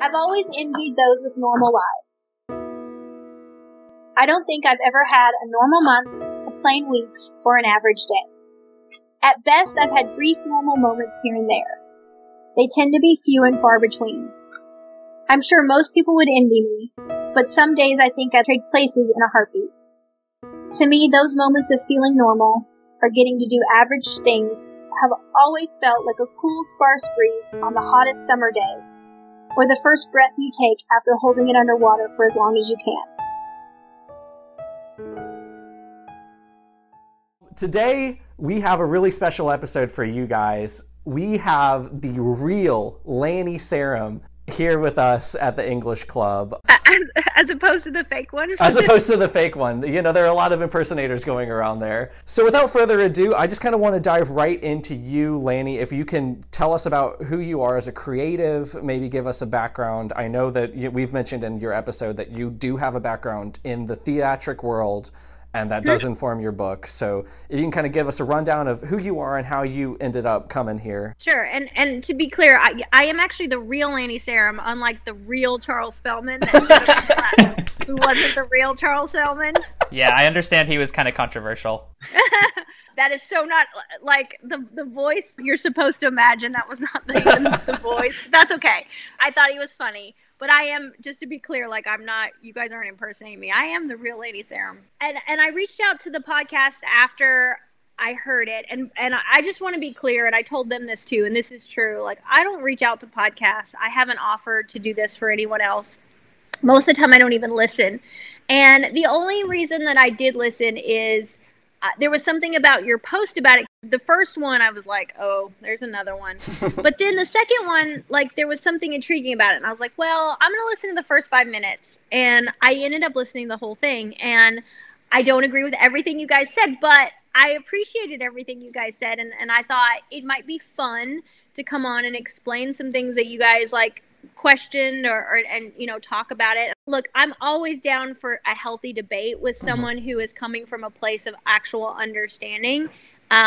I've always envied those with normal lives. I don't think I've ever had a normal month, a plain week, or an average day. At best, I've had brief normal moments here and there. They tend to be few and far between. I'm sure most people would envy me, but some days I think I'd trade places in a heartbeat. To me, those moments of feeling normal, or getting to do average things, have always felt like a cool, sparse breeze on the hottest summer day, or the first breath you take after holding it underwater for as long as you can. Today, we have a really special episode for you guys. We have the real Lani Sarem here with us at the English Club. As opposed to the fake one? As opposed to the fake one. You know, there are a lot of impersonators going around there. So without further ado, I just kind of want to dive right into you, Lani. If you can tell us about who you are as a creative, maybe give us a background. I know that we've mentioned in your episode that you do have a background in the theatric world, and that does inform your book. So if you can kind of give us a rundown of who you are and how you ended up coming here. Sure. And to be clear, I am actually the real Lani Sarem, unlike the real Charles Spellman who wasn't the real Charles Spellman. Yeah, I understand he was kind of controversial. That is so not like the voice you're supposed to imagine. That was not the voice. That's okay. I thought he was funny. But I am, just to be clear, like I'm not, you guys aren't impersonating me. I am the real Lani Sarem. And I reached out to the podcast after I heard it. And I just want to be clear, and I told them this too, and this is true. Like, I don't reach out to podcasts. I haven't offered to do this for anyone else. Most of the time, I don't even listen. And the only reason that I did listen is there was something about your post about it. The first one, I was like, oh, there's another one. But then the second one, like, there was something intriguing about it. And I was like, well, I'm going to listen to the first 5 minutes. And I ended up listening to the whole thing. And I don't agree with everything you guys said, but I appreciated everything you guys said. And I thought it might be fun to come on and explain some things that you guys, like, questioned and you know, talk about it. Look, I'm always down for a healthy debate with someone who is coming from a place of actual understanding,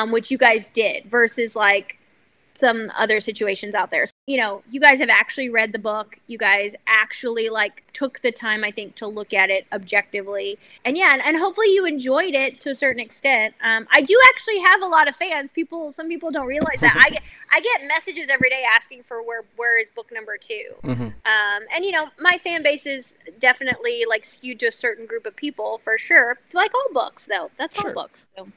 which you guys did, versus like some other situations out there. You know, you guys have actually read the book. You guys actually like took the time, I think, to look at it objectively. And yeah, and hopefully you enjoyed it to a certain extent. I do actually have a lot of fans. Some people don't realize that. I get messages every day asking for where is book number 2. And you know, my fan base is definitely like skewed to a certain group of people for sure. Like all books, though. That's all books. So.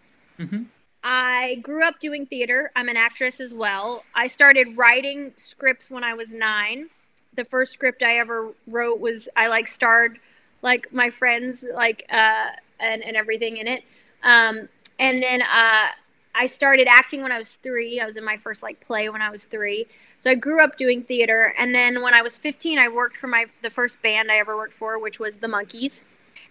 I grew up doing theater. I'm an actress as well. I started writing scripts when I was 9. The first script I ever wrote was I like starred like my friends like and everything in it. And then I started acting when I was 3. I was in my first like play when I was 3. So I grew up doing theater. And then when I was 15, I worked for the first band I ever worked for, which was the Monkees.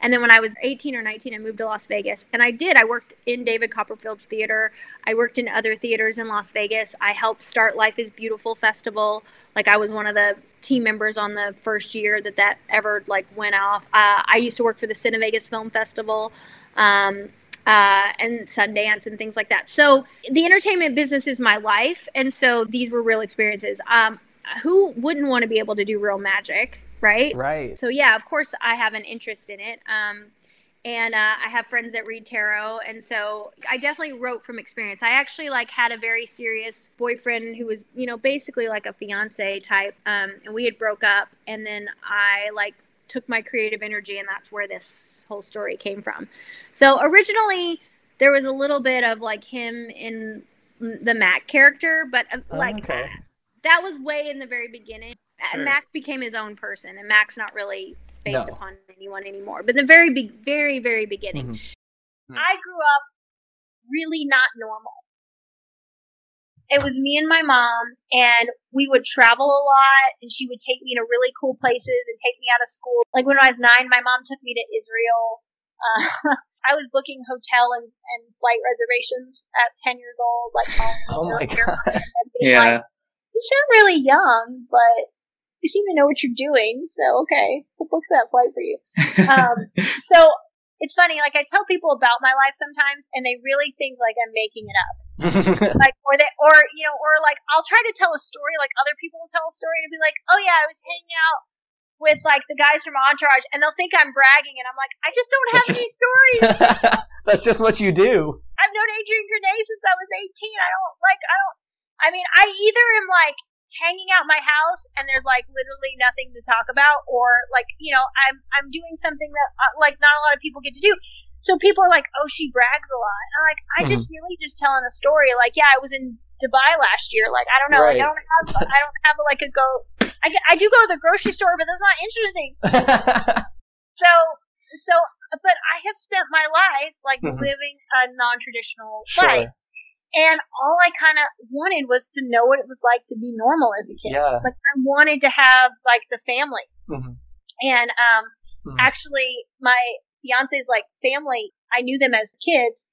And then when I was 18 or 19, I moved to Las Vegas. And I worked in David Copperfield's theater. I worked in other theaters in Las Vegas. I helped start Life is Beautiful Festival. Like, I was one of the team members on the first year that ever, like, went off. I used to work for the Cine Vegas Film Festival and Sundance and things like that. So the entertainment business is my life. And so these were real experiences. Who wouldn't want to be able to do real magic? Right. So yeah, of course I have an interest in it. And I have friends that read tarot. And so I definitely wrote from experience. I actually like had a very serious boyfriend who was, you know, basically like a fiance type. And we had broke up, and then I like took my creative energy, and that's where this whole story came from. So originally there was a little bit of like him in the Mac character, but that was way in the very beginning. Sure. Mac became his own person, and Mac's not really based upon anyone anymore. But the very very beginning, I grew up really not normal. It was me and my mom, and we would travel a lot, and she would take me to really cool places and take me out of school. Like when I was 9, my mom took me to Israel. I was booking hotel and flight reservations at 10 years old. Like, oh my God. Yeah. Like, you sound really young, but you seem to know what you're doing, so okay, we'll book that flight for you. So it's funny, like I tell people about my life sometimes, and they really think like I'm making it up. Like, or like, I'll try to tell a story, like other people will tell a story and be like, oh yeah, I was hanging out with like the guys from Entourage, and they'll think I'm bragging, and I'm like, I just don't have any stories. That's just what you do. I've known Adrian Grenade since I was 18. I mean, I either am like hanging out my house and there's like literally nothing to talk about, or like, I'm doing something that like not a lot of people get to do. So people are like, oh, she brags a lot. And I'm like, I just really just telling a story. Like, yeah, I was in Dubai last year. Like, I don't know. Right. Like, I don't have like a go. I do go to the grocery store, but that's not interesting. So, but I have spent my life like living a non-traditional life. And all I kind of wanted was to know what it was like to be normal as a kid. Yeah. Like, I wanted to have like the family. And actually, my fiance's like family, I knew them as kids,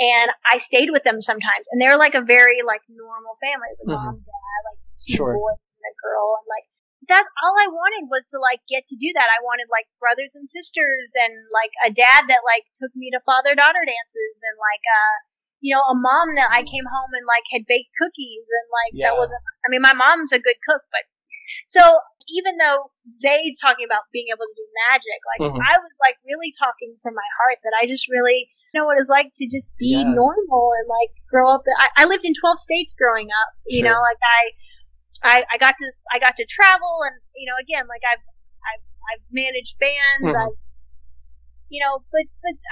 and I stayed with them sometimes. And they're like a very like normal family, with mom, dad, like two boys and a girl, and like that's all I wanted was to like get to do that. I wanted like brothers and sisters, and like a dad that like took me to father-daughter dances, and like a mom that I came home and like had baked cookies, and like that wasn't. I mean, my mom's a good cook, but so. Even though Zayd's talking about being able to do magic, like I was like really talking from my heart that I just really know what it's like to just be normal and like grow up. I lived in 12 states growing up, you know, like I got to travel, and again, like I've managed bands, but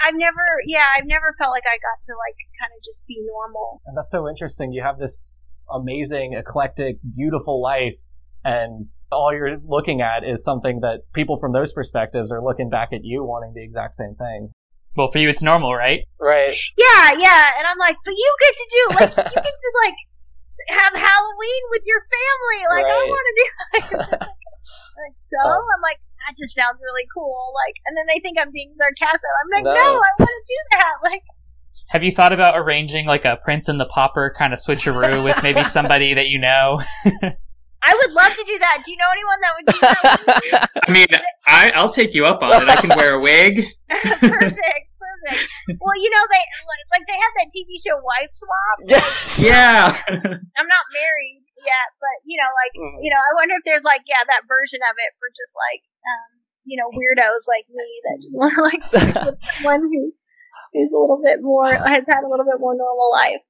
I've never felt like I got to like kind of just be normal. And that's so interesting. You have this amazing, eclectic, beautiful life, and all you're looking at is something that people from those perspectives are looking back at you wanting the exact same thing. Well, for you, it's normal, right? Right. Yeah. And I'm like, but you get to do, like, you get to, like, have Halloween with your family. Like, I want to do, like, so I'm like, that just sounds really cool. Like, and then they think I'm being sarcastic. I'm like, no, I want to do that. Like, have you thought about arranging, like, a Prince and the Pauper kind of switcheroo with maybe somebody that you know? I would love to do that. Do you know anyone that would do that? I mean, I'll take you up on it. I can wear a wig. Perfect. Well, they have that TV show Wife Swap. Yes. Yeah. I'm not married yet, but I wonder if there's like that version of it for just like weirdos like me that just want to like sleep with someone who's a little bit more has had a little bit more normal life.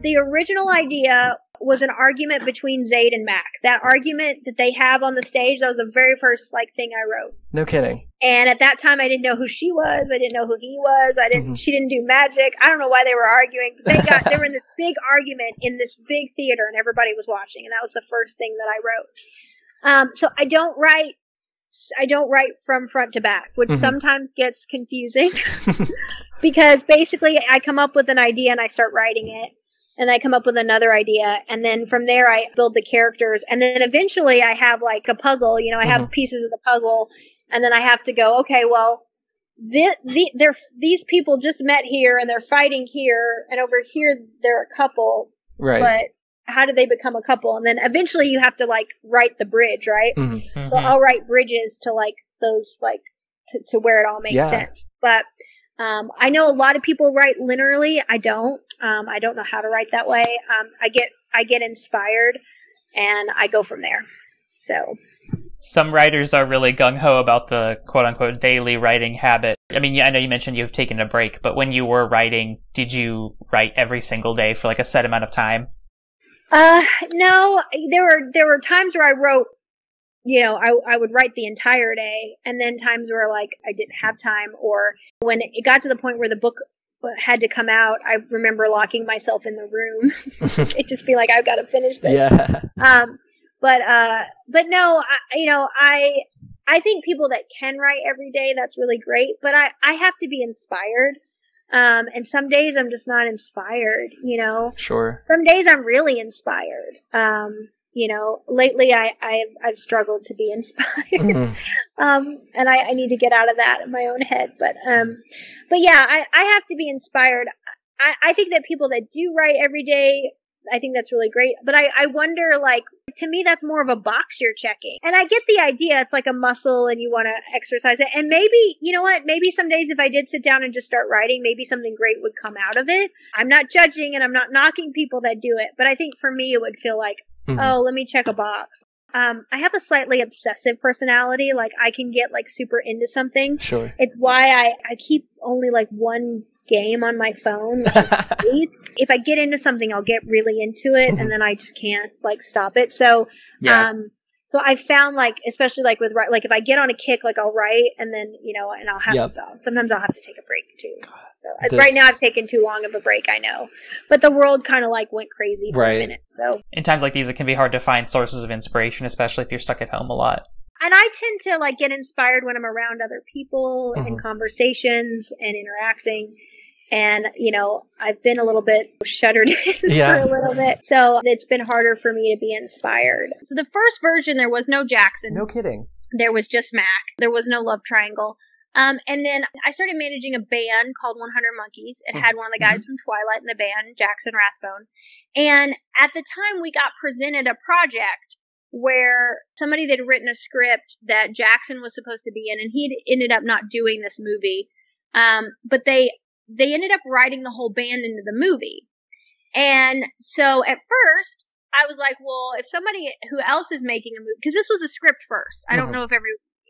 The original idea was an argument between Zayd and Mac. That argument that they have on the stage, that was the very first thing I wrote. No kidding. And at that time, I didn't know who she was. I didn't know who he was. She didn't do magic. I don't know why they were arguing. But they were in this big argument in this big theater, and everybody was watching. And that was the first thing that I wrote. So I don't write from front to back, which sometimes gets confusing because basically I come up with an idea and I start writing it. And I come up with another idea, and then from there I build the characters, and then eventually I have like a puzzle. I have pieces of the puzzle, and then I have to go, okay, well, these people just met here, and they're fighting here, and over here they're a couple, right? But how did they become a couple? And then eventually you have to like write the bridge, right? So I'll write bridges to like those like to where it all makes sense, but. I know a lot of people write linearly. I don't. I don't know how to write that way. I get inspired, and I go from there. So some writers are really gung ho about the quote unquote daily writing habit. I mean, I know you mentioned you've taken a break, but when you were writing, did you write every single day for like a set amount of time? No. There were times where I wrote. I would write the entire day, and then times where like I didn't have time, or when it got to the point where the book had to come out, I remember locking myself in the room. It'd just be like, I've got to finish this. Yeah. But no, I think people that can write every day, that's really great, but I have to be inspired. And some days I'm just not inspired, Sure. Some days I'm really inspired. Lately I've struggled to be inspired. And I need to get out of that in my own head. But yeah, I have to be inspired. I think that people that do write every day I think that's really great. But I wonder, like, to me, that's more of a box you're checking. And I get the idea. It's like a muscle and you want to exercise it. And maybe, you know what, maybe some days if I did sit down and just start writing, maybe something great would come out of it. I'm not judging and I'm not knocking people that do it. But I think for me, it would feel like, oh, let me check a box. I have a slightly obsessive personality. Like, I can get like super into something. Sure. It's why I keep only like one game on my phone, which is Spades. If I get into something, I'll get really into it, and then I just can't like stop it. So, so I found, like, especially like with like if I get on a kick, like I'll write, and then and I'll have to. Sometimes I'll have to take a break too. So, right now, I've taken too long of a break, I know, but the world kind of like went crazy for a minute. So in times like these, it can be hard to find sources of inspiration, especially if you're stuck at home a lot. And I tend to like get inspired when I'm around other people in conversations and interacting. And, I've been a little bit shuttered in for a little bit. So it's been harder for me to be inspired. So the first version, there was no Jackson. No kidding. There was just Mac. There was no love triangle. And then I started managing a band called 100 Monkeys. It had one of the guys from Twilight in the band, Jackson Rathbone. And at the time, we got presented a project where somebody that had written a script that Jackson was supposed to be in, and he ended up not doing this movie. But they ended up writing the whole band into the movie. And so at first, I was like, well, if somebody who else is making a movie, because this was a script first. I don't know if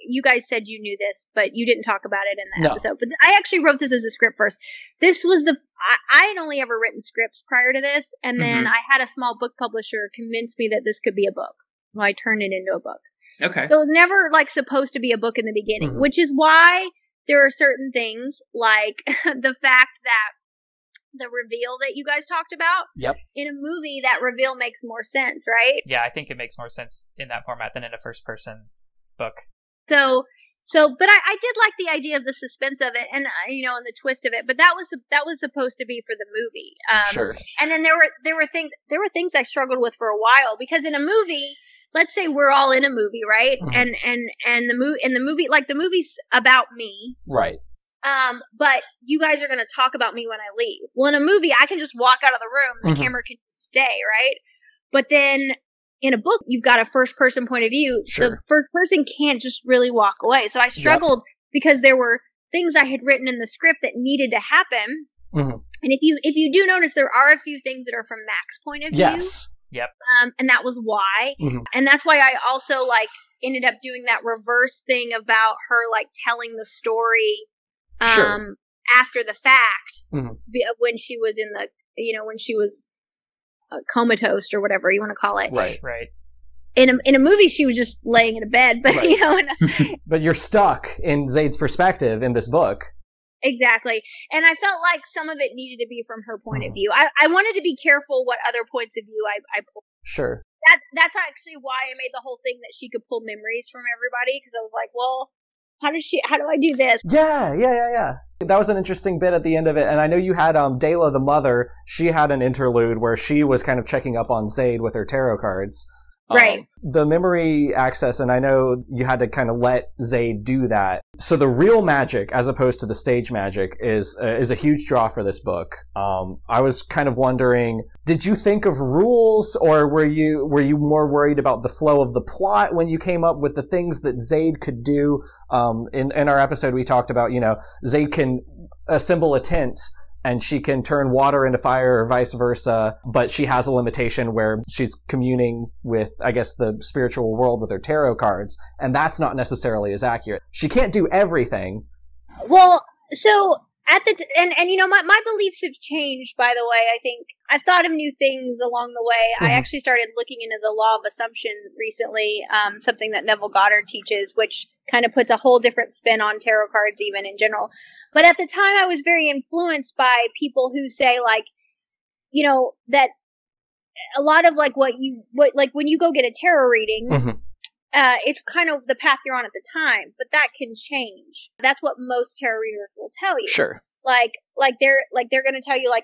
you guys said you knew this, but you didn't talk about it in the episode. But I actually wrote this as a script first. This was I had only ever written scripts prior to this. And then I had a small book publisher convince me that this could be a book. Well, I turned it into a book. Okay. So it was never like supposed to be a book in the beginning, which is why there are certain things like the fact that the reveal that you guys talked about. Yep. In a movie, that reveal makes more sense, right? Yeah, I think it makes more sense in that format than in a first-person book. So, but I did like the idea of the suspense of it, and and the twist of it. But that was supposed to be for the movie. Sure. And then there were things I struggled with for a while, because in a movie, let's say we're all in a movie, right? And the movie, like, the movie's about me, right? But you guys are going to talk about me when I leave. Well, in a movie, I can just walk out of the room. The camera can stay, right? But then in a book, you've got a first-person point of view. Sure. The first person can't just really walk away. So I struggled because there were things I had written in the script that needed to happen. And if you do notice, there are a few things that are from Mac's point of view. Yes. Yep. And that was why. And that's why I also ended up doing that reverse thing about her telling the story after the fact, when she was in the, when she was comatose or whatever you want to call it. Right. In a movie, she was just laying in a bed, but but you're stuck in Zaid's perspective in this book. Exactly. And I felt like some of it needed to be from her point of view. I wanted to be careful what other points of view I pulled. Sure. That's actually why I made the whole thing that she could pull memories from everybody, because I was like, well, how do I do this? Yeah. That was an interesting bit at the end of it. And I know you had Dela, the mother, she had an interlude where she was kind of checking up on Zaid with her tarot cards. Right. The memory access, and I know you had to kind of let Zaid do that. So the real magic, as opposed to the stage magic, is a huge draw for this book. I was kind of wondering, did you think of rules, or were you more worried about the flow of the plot when you came up with the things that Zaid could do? In our episode, we talked about, Zaid can assemble a tent, and she can turn water into fire or vice versa, but she has a limitation where she's communing with, I guess, the spiritual world with her tarot cards, and that's not necessarily as accurate. She can't do everything. Well, so my beliefs have changed, by the way. I think I've thought of new things along the way. I actually started looking into the law of assumption recently, something that Neville Goddard teaches, which kind of puts a whole different spin on tarot cards even in general. But at the time, I was very influenced by people who say, that a lot of when you go get a tarot reading, it's kind of the path you're on at the time, but that can change. That's what most tarot readers will tell you. Sure. They're going to tell you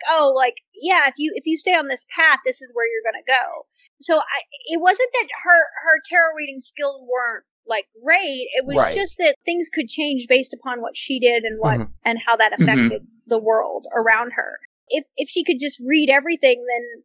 if you stay on this path, this is where you're going to go. So it wasn't that her tarot reading skills weren't great. It was just that things could change based upon what she did and what and how that affected the world around her. If she could just read everything, then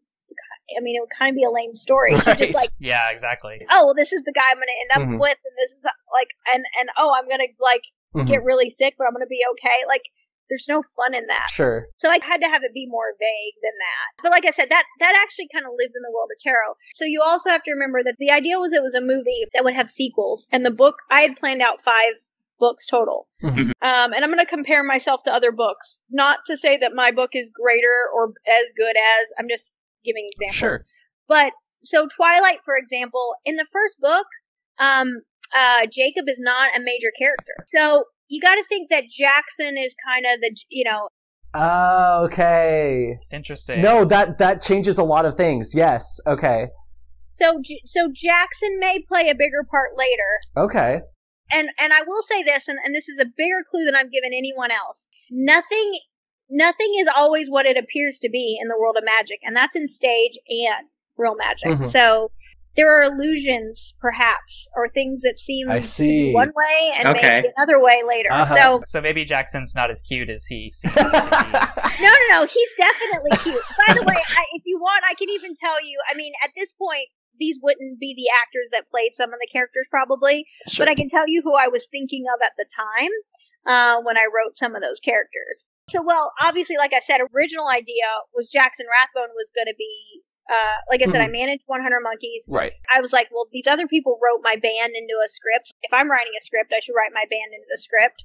I mean, it would kind of be a lame story. She's just like, yeah, exactly. oh, well, this is the guy I'm going to end up with, and this is like, and oh, I'm going to like get really sick, but I'm going to be okay. Like, there's no fun in that. Sure. So I had to have it be more vague than that. But like I said, that actually kind of lives in the world of tarot. So you also have to remember that the idea was it was a movie that would have sequels, and the book, I had planned out 5 books total. And I'm going to compare myself to other books. Not to say that my book is greater or as good as, I'm just giving examples. Sure. But, so Twilight, for example, in the first book, Jacob is not a major character. So you got to think that Jackson is kind of the, you know. Oh, okay. Interesting. No, that changes a lot of things. Yes. Okay. So Jackson may play a bigger part later. Okay. And I will say this, and this is a bigger clue than I've given anyone else. Nothing is always what it appears to be in the world of magic, and that's in stage and real magic. So there are illusions, perhaps, or things that seem to be one way and maybe another way later. So maybe Jackson's not as cute as he seems to be. No, he's definitely cute. By the way, if you want, I can even tell you, I mean, at this point, these wouldn't be the actors that played some of the characters probably, but I can tell you who I was thinking of at the time when I wrote some of those characters. So, well, obviously, like I said, original idea was Jackson Rathbone was going to be, like I said, I managed 100 Monkeys. Right. I was like, well, these other people wrote my band into a script. If I'm writing a script, I should write my band into the script.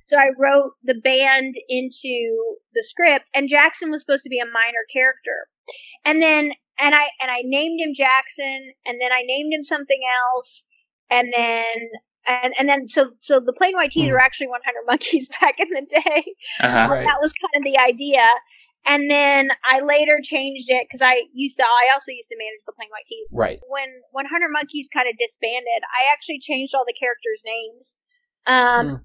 So I wrote the band into the script, and Jackson was supposed to be a minor character. And then And I named him Jackson, and then I named him something else, and then so the Plain White Tees were actually 100 Monkeys back in the day. Right. That was kind of the idea, and then I later changed it because I also used to manage the Plain White Tees. Right. When 100 Monkeys kind of disbanded, I actually changed all the characters' names,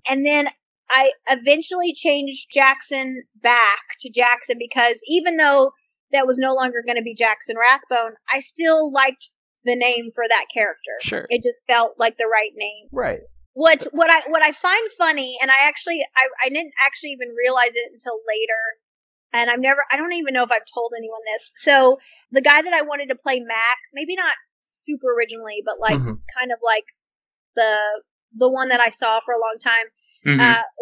and then I eventually changed Jackson back to Jackson because even though that was no longer going to be Jackson Rathbone, I still liked the name for that character. Sure. It just felt like the right name. Right. What I find funny, and I didn't actually even realize it until later, and I don't even know if I've told anyone this. So the guy that I wanted to play Mac, maybe not super originally, but like kind of like the one that I saw for a long time,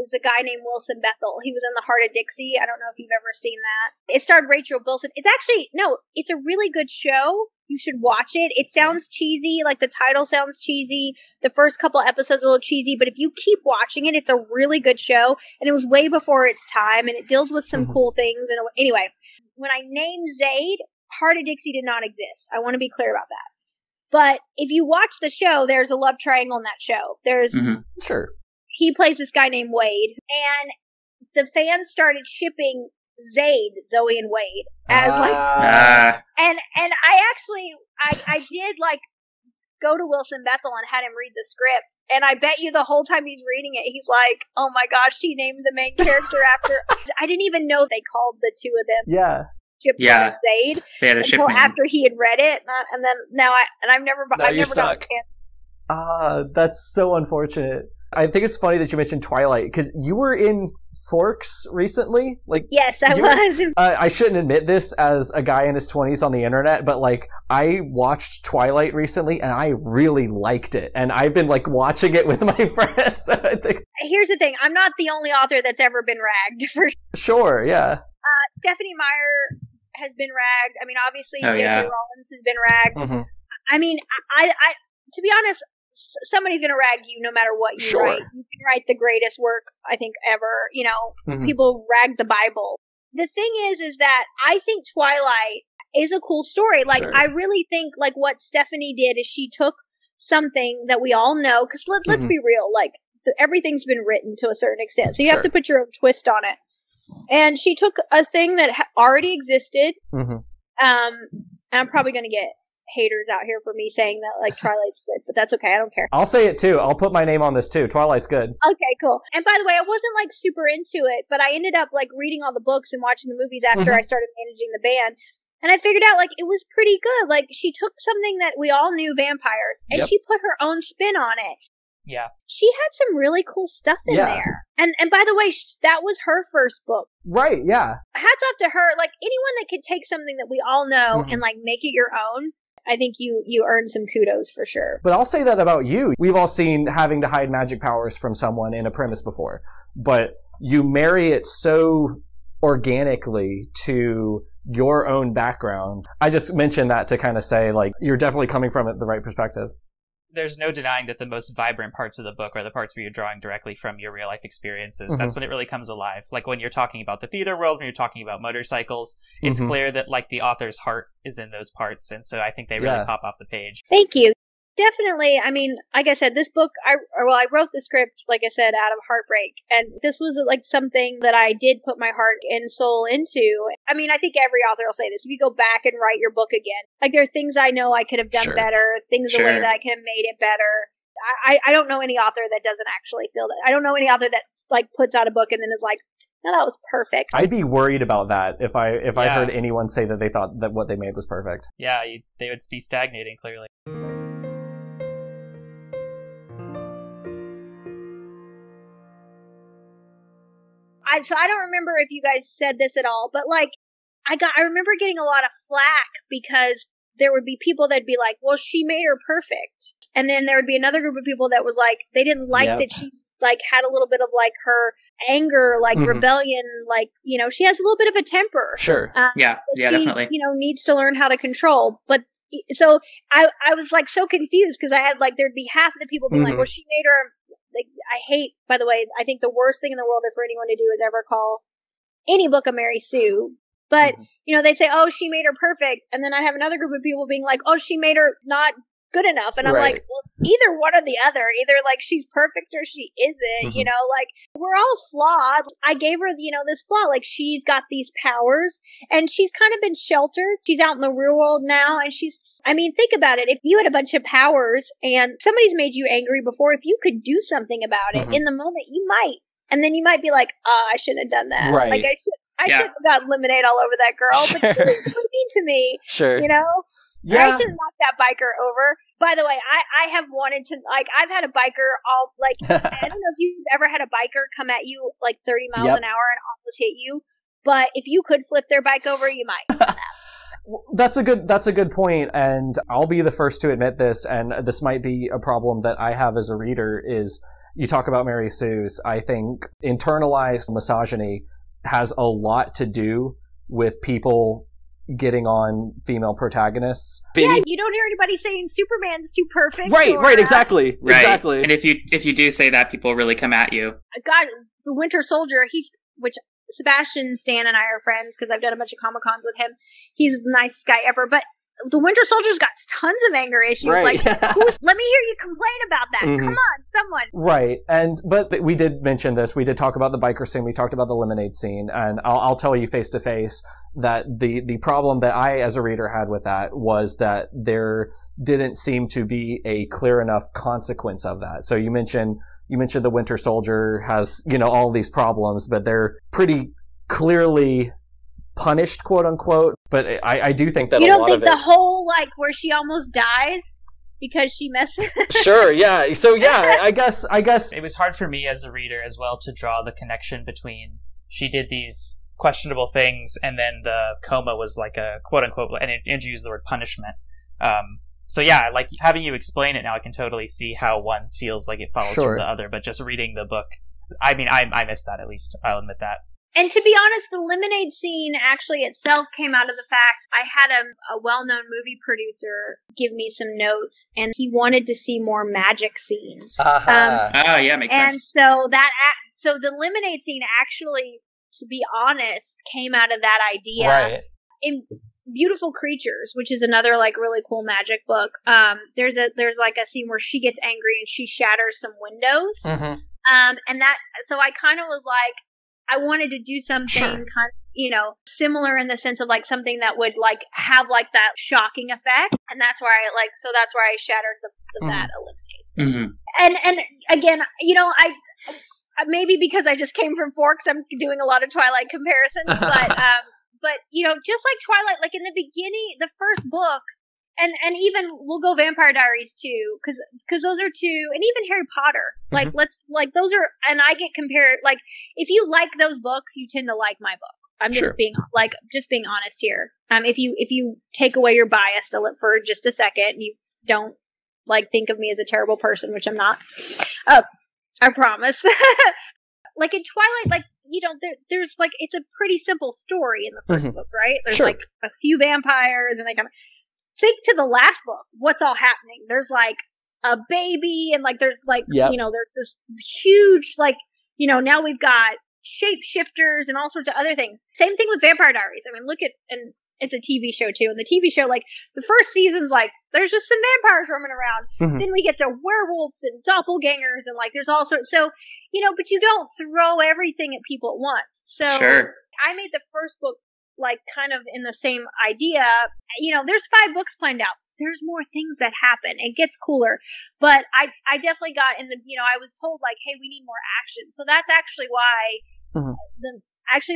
is a guy named Wilson Bethel. He was in The Heart of Dixie. I don't know if you've ever seen that. It starred Rachel Bilson. It's a really good show. You should watch it. It sounds cheesy, like the title sounds cheesy. The first couple episodes are a little cheesy, but if you keep watching it, it's a really good show. And it was way before its time, and it deals with some cool things. And anyway, when I named Zayd, Heart of Dixie did not exist. I want to be clear about that. But if you watch the show, there's a love triangle in that show. There's Sure. He plays this guy named Wade, and the fans started shipping Zayd, Zoe and Wade, as and I did like go to Wilson Bethel and had him read the script, and I bet you the whole time he's reading it, he's like, "Oh my gosh, she named the main character after." I didn't even know they called the two of them. Yeah. Zayd until after he had read it, and then I've never gotten a chance. That's so unfortunate. I think it's funny that you mentioned Twilight because you were in Forks recently. Like, yes, I was. I shouldn't admit this as a guy in his 20s on the internet, but like I watched Twilight recently and I really liked it, and I've been like watching it with my friends. I think. Here's the thing: I'm not the only author that's ever been ragged. For sure, yeah. Stephanie Meyer has been ragged. I mean, obviously, J.K. Rowling has been ragged. I mean, I to be honest, somebody's going to rag you no matter what you write. You can write the greatest work, I think, ever. You know, people rag the Bible. The thing is that I think Twilight is a cool story. Like, I really think, like, what Stephanie did is she took something that we all know, because let's be real, like, everything's been written to a certain extent. So you have to put your own twist on it. And she took a thing that already existed. And I'm probably going to get haters out here for me saying that like Twilight's good, but that's okay. I don't care. I'll say it too. I'll put my name on this too. Twilight's good. Okay, cool. And by the way, I wasn't like super into it, but I ended up like reading all the books and watching the movies after I started managing the band. And I figured out like it was pretty good. Like she took something that we all knew, vampires, and she put her own spin on it. Yeah. She had some really cool stuff in there. And by the way, that was her first book. Right, yeah. Hats off to her. Like, anyone that could take something that we all know and like make it your own, I think you earned some kudos for sure. But I'll say that about you. We've all seen having to hide magic powers from someone in a premise before, but you marry it so organically to your own background. I just mentioned that to kind of say, like, you're definitely coming from it the right perspective. There's no denying that the most vibrant parts of the book are the parts where you're drawing directly from your real life experiences. That's when it really comes alive. Like when you're talking about the theater world, when you're talking about motorcycles, it's clear that like the author's heart is in those parts. And so I think they really pop off the page. Thank you. Definitely. I mean, like I said, this book, I wrote the script, like I said, out of heartbreak. And this was like something that I did put my heart and soul into. I mean, I think every author will say this. If you go back and write your book again, like there are things I know I could have done better, things the way that I could have made it better. I don't know any author that doesn't actually feel that. I don't know any author that like puts out a book and then is like, no, that was perfect. I'd be worried about that if I heard anyone say that they thought that what they made was perfect. Yeah, they would be stagnating, clearly. So I don't remember if you guys said this at all, but like I remember getting a lot of flack because there would be people that'd be like, well, she made her perfect. And then there would be another group of people that was like, they didn't like that she like had a little bit of like her anger, like rebellion, like, you know, she has a little bit of a temper. Sure. Yeah, definitely. You know, needs to learn how to control. But so I was like so confused because I had like, there'd be half of the people being like, well, she made her. Like, I hate, by the way, I think the worst thing in the world is for anyone to do is ever call any book a Mary Sue. But, you know, they say, oh, she made her perfect. And then I have another group of people being like, oh, she made her not good enough. And I'm like, well, either one or the other. Either like she's perfect or she isn't, you know, like we're all flawed. I gave her, you know, this flaw. Like she's got these powers and she's kind of been sheltered. She's out in the real world now. And I mean, think about it. If you had a bunch of powers and somebody's made you angry before, if you could do something about it in the moment, you might. And then you might be like, oh, I shouldn't have done that. Right. Like I should have got lemonade all over that girl, but she was so mean to me. Sure. You know? Yeah. I should have knocked that biker over. By the way, I have wanted to, like, I've had a biker all, like, I don't know if you've ever had a biker come at you, like, 30 miles an hour and almost hit you, but if you could flip their bike over, you might. That's a good point, and I'll be the first to admit this, and this might be a problem that I have as a reader, is you talk about Mary Sue's. I think internalized misogyny has a lot to do with people getting on female protagonists. Yeah, you don't hear anybody saying Superman's too perfect. Right, exactly. Right. Exactly. And if you do say that, people really come at you. God, the Winter Soldier, which Sebastian Stan and I are friends because I've done a bunch of Comic-Cons with him. He's the nicest guy ever, but the Winter Soldier's got tons of anger issues. Right. Like, let me hear you complain about that. Come on, someone. Right. But we did mention this. We did talk about the biker scene. We talked about the lemonade scene. And I'll tell you face to face that the problem that I, as a reader, had with that was that there didn't seem to be a clear enough consequence of that. So you mentioned the Winter Soldier has, you know, all these problems, but they're pretty clearly punished, quote unquote. But I do think that you don't think the whole like where she almost dies because she messes. Sure, yeah. So yeah, I guess it was hard for me as a reader as well to draw the connection between she did these questionable things and then the coma was like a quote unquote, and Andrew used the word punishment. So yeah, like having you explain it now, I can totally see how one feels like it follows from the other. But just reading the book, I mean, I missed that, at least. I'll admit that. And to be honest, the lemonade scene actually itself came out of the fact I had a well-known movie producer give me some notes, and he wanted to see more magic scenes. Yeah, makes sense. And so the lemonade scene actually, to be honest, came out of that idea. Right. In Beautiful Creatures, which is another like really cool magic book. There's like a scene where she gets angry and she shatters some windows. And so I kind of was like, I wanted to do something kind of, you know, similar in the sense of like something that would like have like that shocking effect. And that's where I shattered the bat eliminate. And again, you know, I maybe because I just came from Forks, I'm doing a lot of Twilight comparisons, but you know, just like Twilight, like in the beginning, the first book, and even we'll go Vampire Diaries too, because those are two, and even Harry Potter. Like those are, and I get compared. Like if you like those books, you tend to like my book. I'm just being honest here. If you take away your bias for just a second, you don't like think of me as a terrible person, which I'm not. I promise. Like in Twilight, like, you know, there's like, it's a pretty simple story in the first book, right? There's like a few vampires and they come. Think to the last book. What's all happening? There's like a baby and like there's like, you know, there's this huge, like, you know, now we've got shapeshifters and all sorts of other things. Same thing with Vampire Diaries. I mean, look at, and it's a TV show too. And the TV show, like the first season's like, there's just some vampires roaming around. Then we get to werewolves and doppelgangers and like there's all sorts. So, you know, but you don't throw everything at people at once. So I made the first book like kind of in the same idea. You know, there's 5 books planned out. There's more things that happen. It gets cooler. But I definitely got in the, you know, I was told like, hey, we need more action. So that's actually why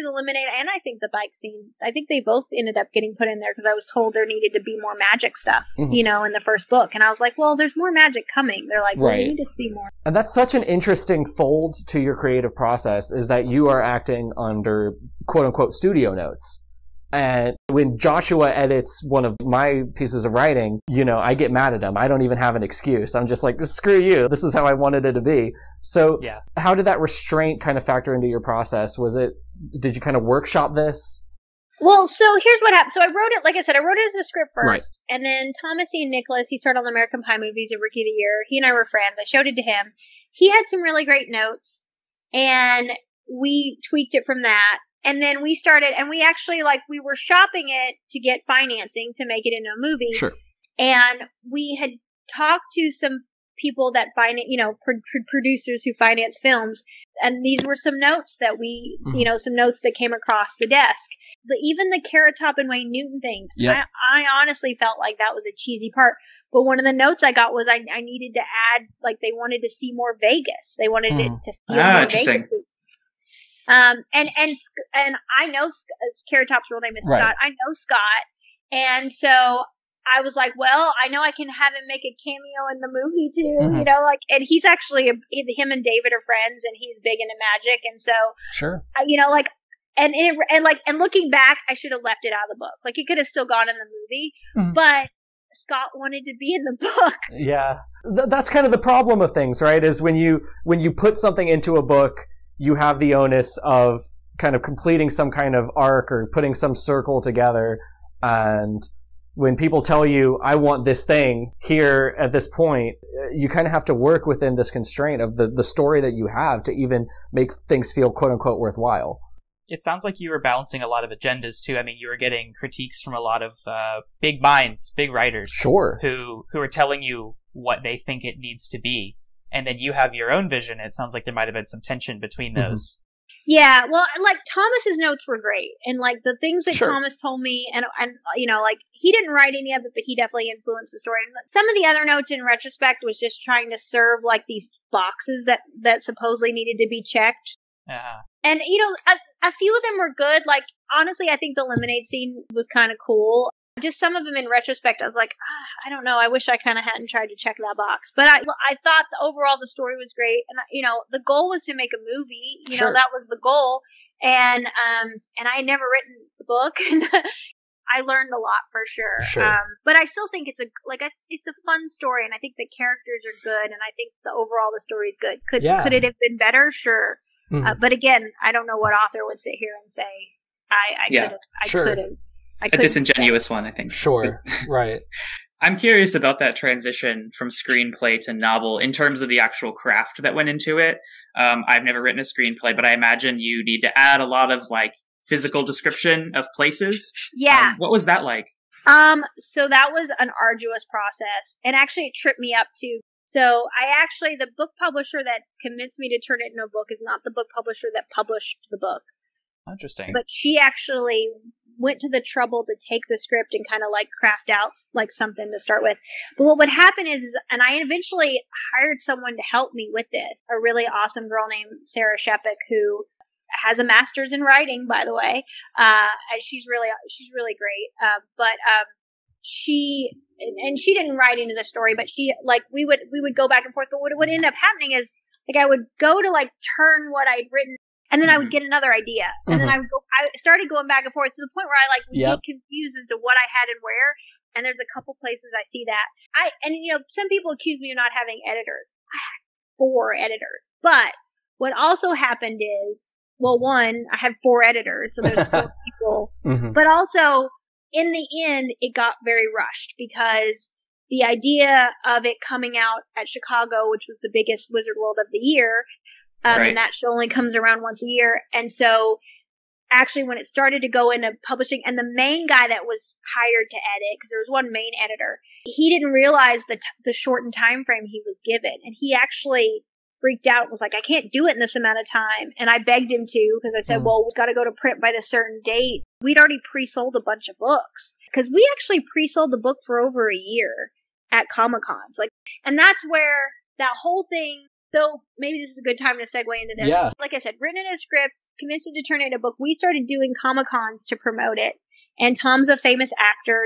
the Lemonade and I think the bike scene, I think they both ended up getting put in there because I was told there needed to be more magic stuff, you know, in the first book. And I was like, well, there's more magic coming. They're like, well, we need to see more. And that's such an interesting fold to your creative process, is that you are acting under quote unquote studio notes. And when Joshua edits one of my pieces of writing, you know, I get mad at him. I don't even have an excuse. I'm just like, screw you. This is how I wanted it to be. So how did that restraint kind of factor into your process? Did you kind of workshop this? Well, so here's what happened. So I wrote it, like I said, I wrote it as a script first. And then Thomas Ian Nicholas, he started on the American Pie movies at Rookie of the Year. He and I were friends. I showed it to him. He had some really great notes and we tweaked it from that. And then we started, and we actually, like, we were shopping it to get financing to make it into a movie. Sure. And we had talked to some people that finance, you know, producers who finance films. And these were some notes that we, you know, some notes that came across the desk. Even the Carrot Top and Wayne Newton thing, I honestly felt like that was a cheesy part. But one of the notes I got was I needed to add, like, they wanted to see more Vegas. They wanted it to feel more Vegas. And I know Carrot Top's real name is Scott. I know Scott. And so I was like, well, I know I can have him make a cameo in the movie too, you know, like, and he's actually, him and David are friends and he's big into magic. And so, you know, like, and looking back, I should have left it out of the book. Like, it could have still gone in the movie, but Scott wanted to be in the book. Yeah. That's kind of the problem of things, right? Is when you put something into a book, you have the onus of kind of completing some kind of arc or putting some circle together. And when people tell you, I want this thing here at this point, you kind of have to work within this constraint of the story that you have to even make things feel quote unquote worthwhile. It sounds like you were balancing a lot of agendas too. I mean, you were getting critiques from a lot of big minds, big writers. Who are telling you what they think it needs to be. And then you have your own vision. It sounds like there might have been some tension between those. Yeah, well, like Thomas's notes were great, and like the things that Thomas told me, and you know, like he didn't write any of it, but he definitely influenced the story. And some of the other notes, in retrospect, was just trying to serve like these boxes that supposedly needed to be checked. And you know, a few of them were good. Like honestly, I think the lemonade scene was kind of cool. Just some of them in retrospect, I was like, I don't know. I wish I kind of hadn't tried to check that box. But I thought overall the story was great. And, you know, the goal was to make a movie. You know, that was the goal. And I had never written the book. And I learned a lot for sure. But I still think it's a fun story. And I think the characters are good. And I think overall the story is good. Could it have been better? Sure. But again, I don't know what author would sit here and say, I could have. A disingenuous one, I think. Right. I'm curious about that transition from screenplay to novel in terms of the actual craft that went into it. I've never written a screenplay, but I imagine you need to add a lot of like physical description of places. Yeah. What was that like? So that was an arduous process, and actually it tripped me up too. So the book publisher that convinced me to turn it into a book is not the book publisher that published the book. Interesting. But she actually went to the trouble to take the script and kind of like craft out like something to start with. But what would happen is, and I eventually hired someone to help me with this, a really awesome girl named Sarah Shepik, who has a master's in writing, by the way. And she's really great. But she didn't write into the story, but she, like, we would go back and forth. But what would end up happening is, like, I would go to, like, turn what I'd written, and then I would get another idea. And then I started going back and forth to the point where I, like, would get confused as to what I had and where. And there's a couple places I see that. Some people accuse me of not having editors. I had 4 editors. But what also happened is, well, one, I had 4 editors, so there's 4 people. But also, in the end, it got very rushed because the idea of it coming out at Chicago, which was the biggest Wizard World of the year, and that show only comes around once a year. And so actually when it started to go into publishing, and the main guy that was hired to edit, because there was one main editor, he didn't realize the shortened time frame he was given. And he actually freaked out and was like, I can't do it in this amount of time. And I begged him to, because I said, well, we've got to go to print by this certain date. We'd already pre-sold a bunch of books, because we actually pre-sold the book for over a year at Comic-Cons. Like, and that's where that whole thing, so maybe this is a good time to segue into this. Yeah. Like I said, written in a script, convinced it to turn it into a book. We started doing Comic-Cons to promote it. And Tom's a famous actor,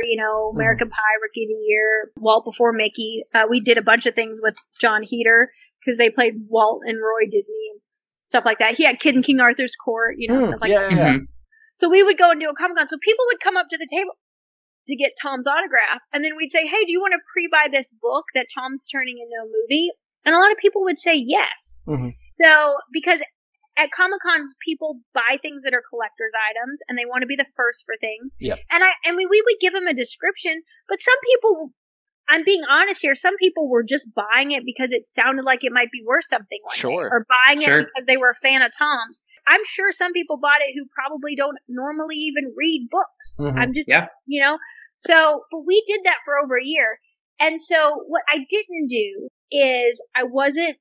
American Pie, Rookie of the Year, Walt before Mickey. We did a bunch of things with John Heder, because they played Walt and Roy Disney and stuff like that. He had Kid in King Arthur's Court, stuff like that. Yeah. So we would go and do a Comic-Con. So people would come up to the table to get Tom's autograph. And then we'd say, hey, do you want to pre-buy this book that Tom's turning into a movie? And a lot of people would say yes. So, because at Comic-Cons, people buy things that are collector's items, and they want to be the first for things. Yep. And we would give them a description, but some people, I'm being honest here, some people were just buying it because it sounded like it might be worth something one day, or buying it because they were a fan of Tom's. I'm sure some people bought it who probably don't normally even read books. I'm just, so, but we did that for over a year. And so what I didn't do is I wasn't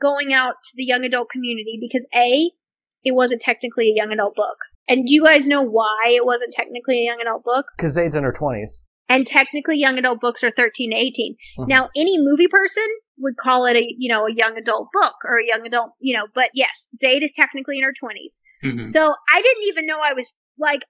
going out to the young adult community because it wasn't technically a young adult book. And do you guys know why it wasn't technically a young adult book? Because Zade's in her 20s. And technically young adult books are 13 to 18. Now, any movie person would call it a young adult book or a young adult, but yes, Zade is technically in her 20s. So I didn't even know I was like,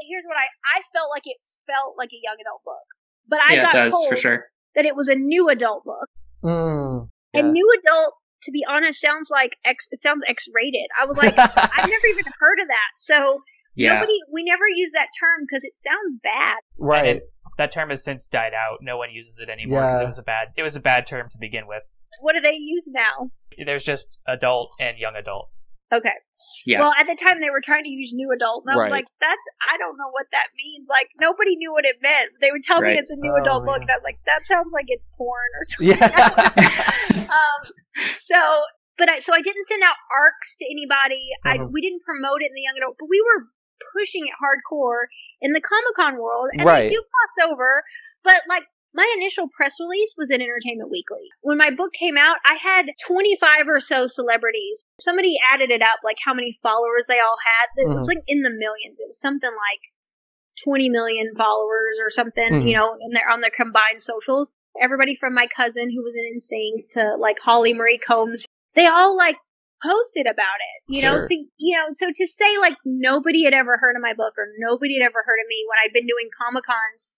here's what I felt like it felt like a young adult book. But I got told for sure. that it was a new adult book. And new adult, to be honest, sounds X-rated. I was like, I've never even heard of that. So we never use that term because it sounds bad. Right. That term has since died out. No one uses it anymore because it was a bad term to begin with. What do they use now? There's just adult and young adult. Okay. Yeah. Well, at the time they were trying to use new adult, and I was like, I don't know what that means. Like, nobody knew what it meant. They would tell me it's a new adult book, and I was like, that sounds like it's porn or something. So I didn't send out ARCs to anybody. We didn't promote it in the young adult, but we were pushing it hardcore in the Comic-Con world, and they do cross over, but like, my initial press release was in Entertainment Weekly. When my book came out, I had 25 or so celebrities. Somebody added it up, like how many followers they all had. It was like in the millions. It was something like 20 million followers or something, on their combined socials. Everybody from my cousin who was in NSYNC to like Holly Marie Combs, they all like posted about it, So to say like nobody had ever heard of my book or nobody had ever heard of me when I'd been doing Comic-Cons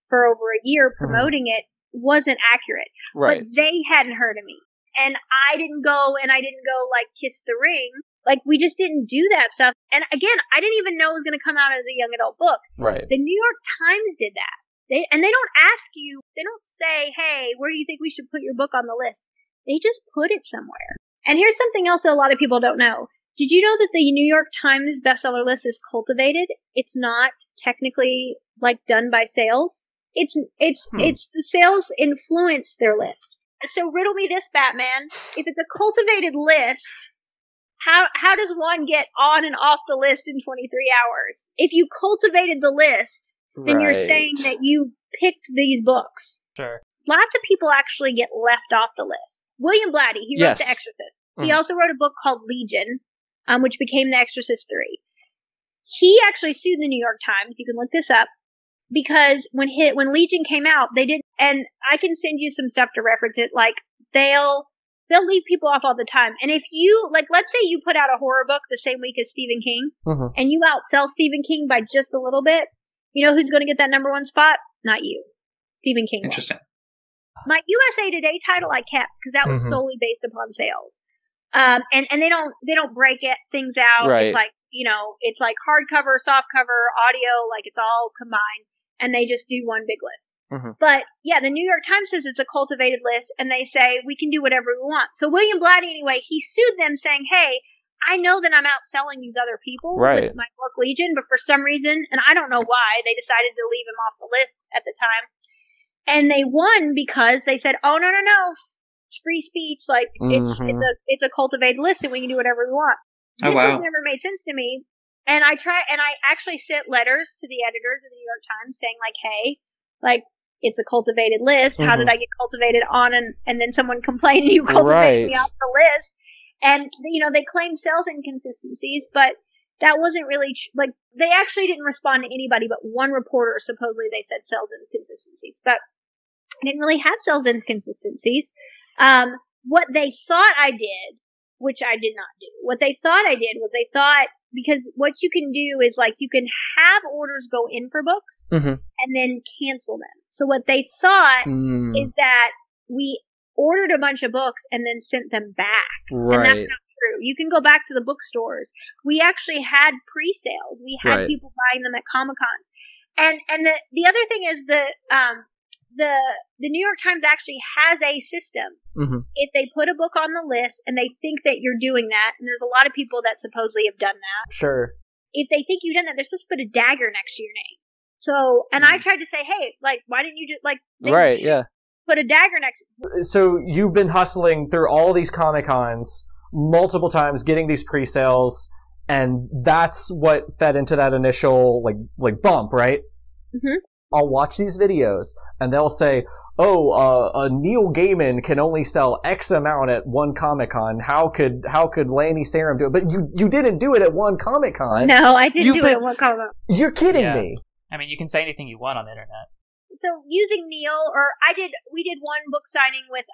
for over a year promoting it wasn't accurate. But they hadn't heard of me. And I didn't go like kiss the ring. Like, we just didn't do that stuff. And again, I didn't even know it was going to come out as a young adult book. Right. The New York Times did that. They don't ask you, they don't say, hey, where do you think we should put your book on the list? They just put it somewhere. And here's something else that a lot of people don't know. Did you know that the New York Times bestseller list is cultivated? It's not technically like done by sales. It's the sales influence their list. So riddle me this, Batman. If it's a cultivated list, how does one get on and off the list in 23 hours? If you cultivated the list, then you're saying that you picked these books. Sure. Lots of people actually get left off the list. William Blatty, he wrote The Exorcist. He also wrote a book called Legion, which became The Exorcist 3. He actually sued the New York Times. You can look this up. Because when Legion came out, they didn't, and I can send you some stuff to reference it, like, they'll leave people off all the time. And if you, like, let's say you put out a horror book the same week as Stephen King, and you outsell Stephen King by just a little bit, you know who's going to get that #1 spot? not you. Stephen King. Interesting. My USA Today title I kept because that was solely based upon sales. And they don't break things out. Right. It's like, it's like hardcover, softcover, audio, like it's all combined, and they just do one big list. But yeah, the New York Times says it's a cultivated list, and they say we can do whatever we want. So William Blatty, anyway, he sued them saying, hey, I know that I'm outselling these other people with my book Legion, but for some reason, and I don't know why, they decided to leave him off the list at the time. And they won because they said, oh, no, free speech, like it's a cultivated list and we can do whatever we want. This has never made sense to me. And I actually sent letters to the editors of the New York Times saying like, hey, like, it's a cultivated list. How did I get cultivated on? And then someone complained you cultivated me off the list. And, they claimed sales inconsistencies, but that wasn't really, they actually didn't respond to anybody but one reporter. Supposedly they said sales inconsistencies, but I didn't really have sales inconsistencies. What they thought I did, which I did not do, what they thought I did was they thought, because what you can do is like you can have orders go in for books and then cancel them. So what they thought is that we ordered a bunch of books and then sent them back. And that's not true. You can go back to the bookstores. We actually had pre-sales. We had people buying them at Comic-Cons. And the other thing is the New York Times actually has a system. If they put a book on the list and they think that you're doing that, and there's a lot of people that supposedly have done that. Sure. If they think you've done that, they're supposed to put a dagger next to your name. So, and I tried to say, hey, like, why didn't you just, like, put a dagger next. So you've been hustling through all these Comic-Cons multiple times, getting these pre-sales, and that's what fed into that initial, like bump, right? I'll watch these videos, and they'll say, a Neil Gaiman can only sell X amount at one Comic-Con. How could Lani Sarem do it? But you didn't do it at one Comic-Con. No, I didn't do it at one Comic-Con. You're kidding me. I mean, you can say anything you want on the internet. So using Neil, we did one book signing with,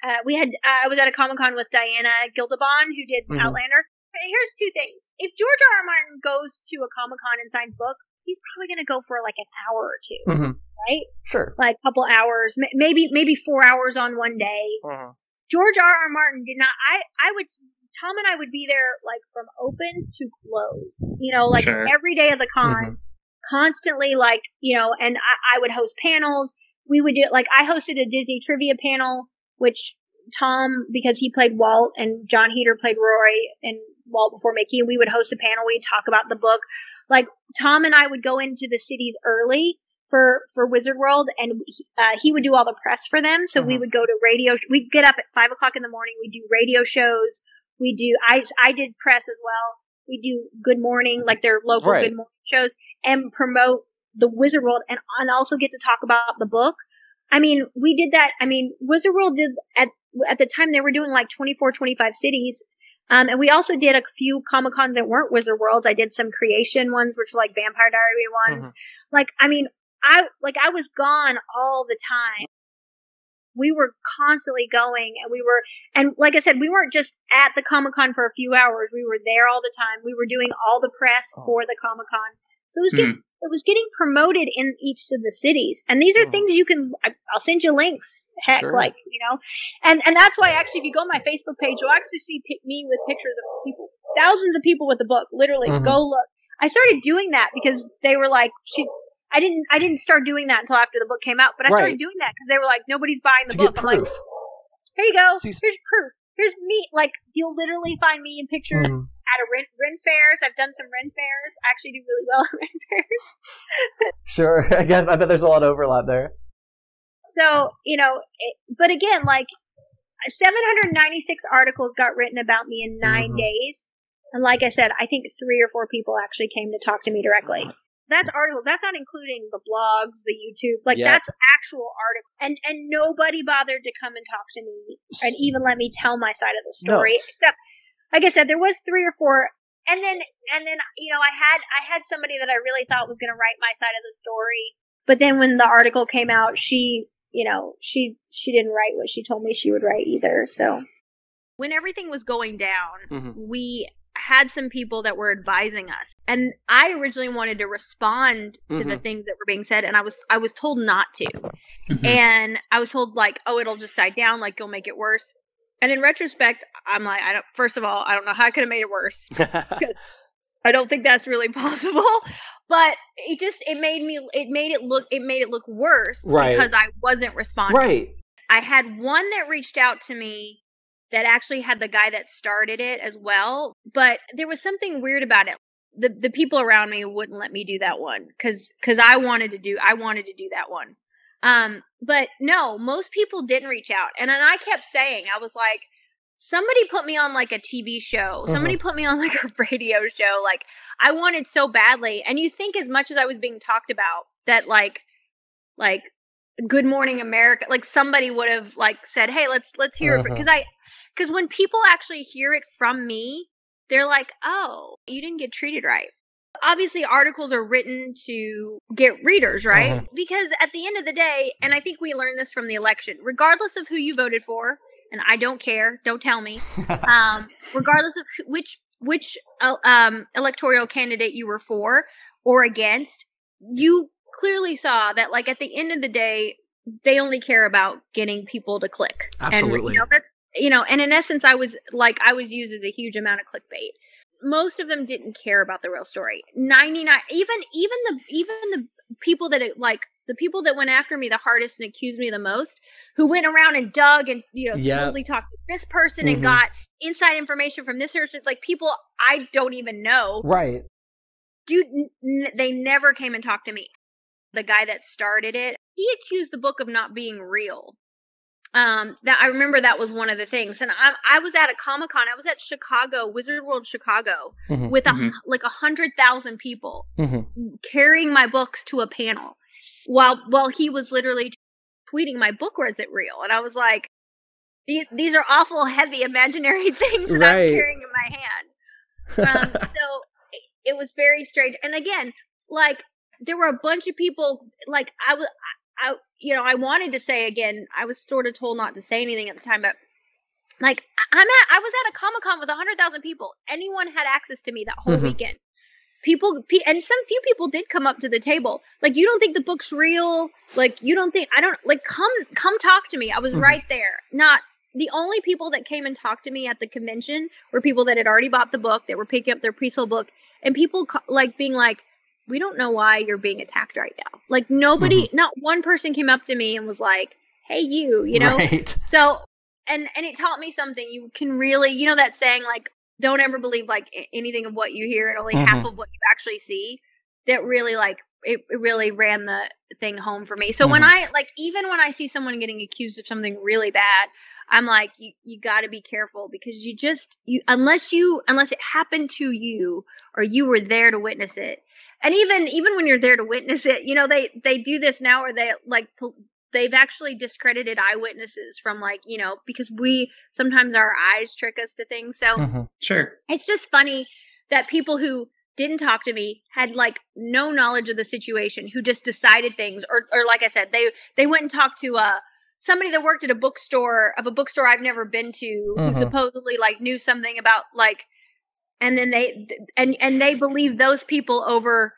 I was at a Comic-Con with Diana Gildebon, who did Outlander. Here's two things. If George R. R. Martin goes to a Comic-Con and signs books, he's probably going to go for like an hour or two, right? Sure. Like a couple hours, maybe 4 hours on one day. George R. R. Martin did not, Tom and I would be there like from open to close, every day of the con. Constantly, and I would host panels. We would do, I hosted a Disney trivia panel, which Tom, because he played Walt and John Heder played Roy and Walt before Mickey, and we would host a panel. We'd talk about the book. Like, Tom and I would go into the cities early for Wizard World, and he would do all the press for them. So we would go to radio. We'd get up at 5 o'clock in the morning. We'd do radio shows. I did press as well. We do Good Morning, like their local Good Morning shows, and promote the Wizard World and also get to talk about the book. I mean, we did that. I mean, Wizard World did at the time they were doing like 24, 25 cities. And we also did a few Comic-Cons that weren't Wizard Worlds. I did some creation ones, which are like Vampire Diary ones. I was gone all the time. We were constantly going, and like I said, we weren't just at the Comic-Con for a few hours. We were there all the time. We were doing all the press for the Comic-Con. So it was getting promoted in each of the cities. And these are things I'll send you links. Heck, and that's why actually, if you go on my Facebook page, you'll actually see me with pictures of people, thousands of people with the book. Literally, go look. I started doing that because they were like, I didn't start doing that until after the book came out, but I started doing that because they were like, nobody's buying the book. Get proof. I'm like, here you go. Here's proof. Here's me. Like, you'll literally find me in pictures at a Ren fairs. I've done some Ren fairs. I actually do really well at Ren fairs. Sure. Again, I bet there's a lot of overlap there. So, but again, like 796 articles got written about me in 9 days. And like I said, I think 3 or 4 people actually came to talk to me directly. That's articles. That's not including the blogs, the YouTube. That's actual articles. And nobody bothered to come and talk to me and even let me tell my side of the story. No. Except, like I said, there was 3 or 4. And then, I had somebody that I really thought was going to write my side of the story. But then when the article came out, she didn't write what she told me she would write either. So when everything was going down, we had some people that were advising us, and I originally wanted to respond to the things that were being said, and I was told not to. And I was told, like, oh, it'll just die down, like, you'll make it worse. And in retrospect, I'm like, first of all, I don't know how I could have made it worse. Because I don't think that's really possible. But it made it look worse because I wasn't responding. Right. I had one that reached out to me that actually had the guy that started it as well. But there was something weird about it. The people around me wouldn't let me do that one because I wanted to do that one. But no, most people didn't reach out. And then I kept saying, I was like, somebody put me on like a TV show. Somebody put me on like a radio show. Like, I wanted so badly. And you think as much as I was being talked about that, like Good Morning America, like somebody would have like said, hey, let's hear it. Because when people actually hear it from me, they're like, oh, you didn't get treated right. Obviously, articles are written to get readers, right? Because at the end of the day, and I think we learned this from the election, regardless of who you voted for, and I don't care, don't tell me, regardless of which electoral candidate you were for or against, you clearly saw that, like, at the end of the day, they only care about getting people to click. Absolutely. And, that's, and in essence, I was used as a huge amount of clickbait. Most of them didn't care about the real story. 99, even the people that the people that went after me the hardest and accused me the most, who went around and dug and supposedly talked to this person and got inside information from this person, like people I don't even know. Right. They never came and talked to me. The guy that started it, he accused the book of not being real. That I remember that was one of the things. And I was at a Comic-Con. I was at Chicago, Wizard World Chicago, with 100,000 people carrying my books to a panel while he was literally tweeting my book wasn't real. And I was like, these are awful heavy imaginary things that I'm carrying in my hand. So it was very strange. And again, like, there were a bunch of people, like, I wanted to say, again, I was sort of told not to say anything at the time, but like, I was at a Comic-Con with 100,000 people. Anyone had access to me that whole weekend. And some few people did come up to the table. Like, you don't think the book's real? Like, you don't think, come talk to me. I was right there. Not the only people that came and talked to me at the convention were people that had already bought the book, that were picking up their pre-sold book, and people like being like, we don't know why you're being attacked right now. Like, nobody, not one person came up to me and was like, hey, you know? Right. So, and it taught me something. You can really, that saying, like, don't ever believe, like, anything of what you hear and only half of what you actually see. That really, like, it really ran the thing home for me. So when even when I see someone getting accused of something really bad, I'm like, you got to be careful, because unless it happened to you or you were there to witness it. And even when you're there to witness it, they do this now, where they've actually discredited eyewitnesses from, like, because sometimes our eyes trick us to things. So Sure. It's just funny that people who didn't talk to me, had like no knowledge of the situation, who just decided things, or like I said, they went and talked to somebody that worked at a bookstore I've never been to, who supposedly like knew something about, like, and then they believed those people over.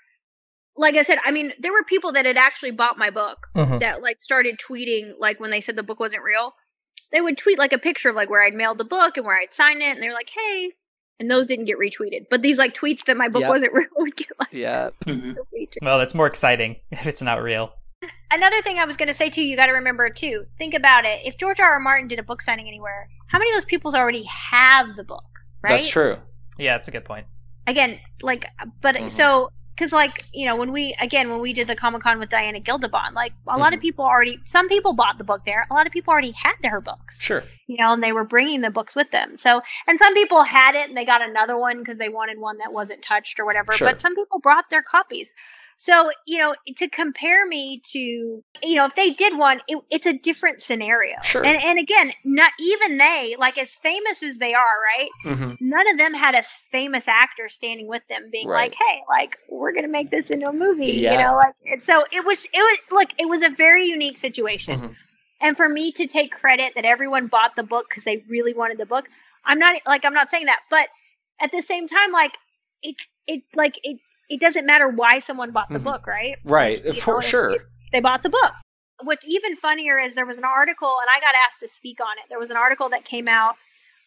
Like I said, I mean, there were people that had actually bought my book that like started tweeting, like, when they said the book wasn't real, they would tweet like a picture of like where I'd mailed the book and where I'd signed it, and they were like, hey, and those didn't get retweeted. But these like tweets that my book wasn't real would get like Well, that's more exciting if it's not real. Another thing I was going to say too, you got to remember too, think about it. If George R.R. Martin did a book signing anywhere, how many of those people already have the book, right? That's true. Yeah, that's a good point. Again, like, but so, because like, when we did the Comic-Con with Diana Gildebond, like a lot of people some people bought the book there. A lot of people already had their books. Sure. And they were bringing the books with them. So, and some people had it and they got another one because they wanted one that wasn't touched or whatever. Sure. But some people brought their copies. So, to compare me to, if they did one, it's a different scenario. Sure. And again, not even they, like, as famous as they are, right? None of them had a famous actor standing with them being like, hey, like, we're going to make this into a movie, and so it was a very unique situation. And for me to take credit that everyone bought the book because they really wanted the book, I'm not saying that, but at the same time, like it doesn't matter why someone bought the book, right? Right, Like, for sure. If they bought the book. What's even funnier is there was an article, and I got asked to speak on it. There was an article that came out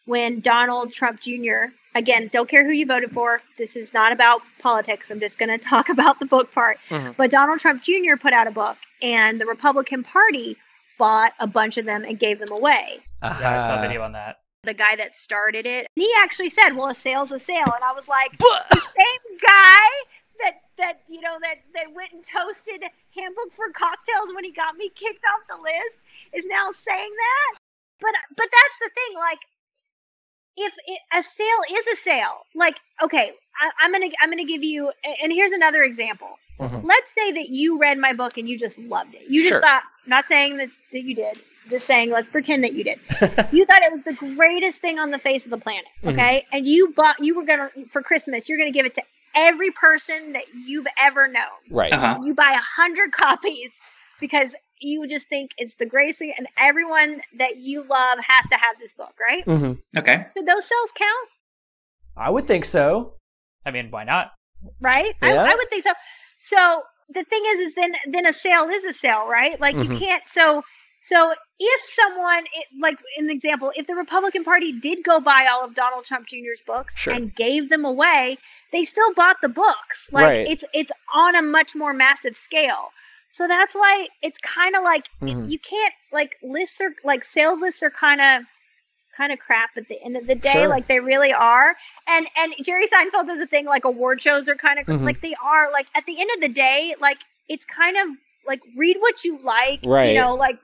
when Donald Trump Jr., again, don't care who you voted for. This is not about politics. I'm just going to talk about the book part. But Donald Trump Jr. put out a book, and the Republican Party bought a bunch of them and gave them away. Yeah, I saw a video on that. The guy that started it, he actually said, well, a sale's a sale. And I was like, the same guy that went and toasted Handbook for Cocktails when he got me kicked off the list is now saying that. But that's the thing, like, if a sale is a sale, like, okay, I'm gonna give you, and here's another example. Let's say that you read my book and you just loved it. You just thought, not saying that you did, just saying, let's pretend that you did. You thought it was the greatest thing on the face of the planet, okay? And you were gonna, for Christmas, you're gonna give it to every person that you've ever known. Right. You buy 100 copies because you just think it's the greatest thing, and everyone that you love has to have this book, right? Okay. So those sales count? I would think so. I mean, why not? Right? Yeah. I would think so. So the thing is then a sale is a sale, right? Like you can't, so if someone, like in the example, if the Republican Party did go buy all of Donald Trump Jr.'s books and gave them away, they still bought the books. Like it's on a much more massive scale. So that's why it's kind of like you can't, like, lists are, like, sales lists are kind of crap at the end of the day. Like they really are. And Jerry Seinfeld does a thing, like, award shows are kind of like they are, like, at the end of the day, like, it's kind of like, read what you like, you know, like,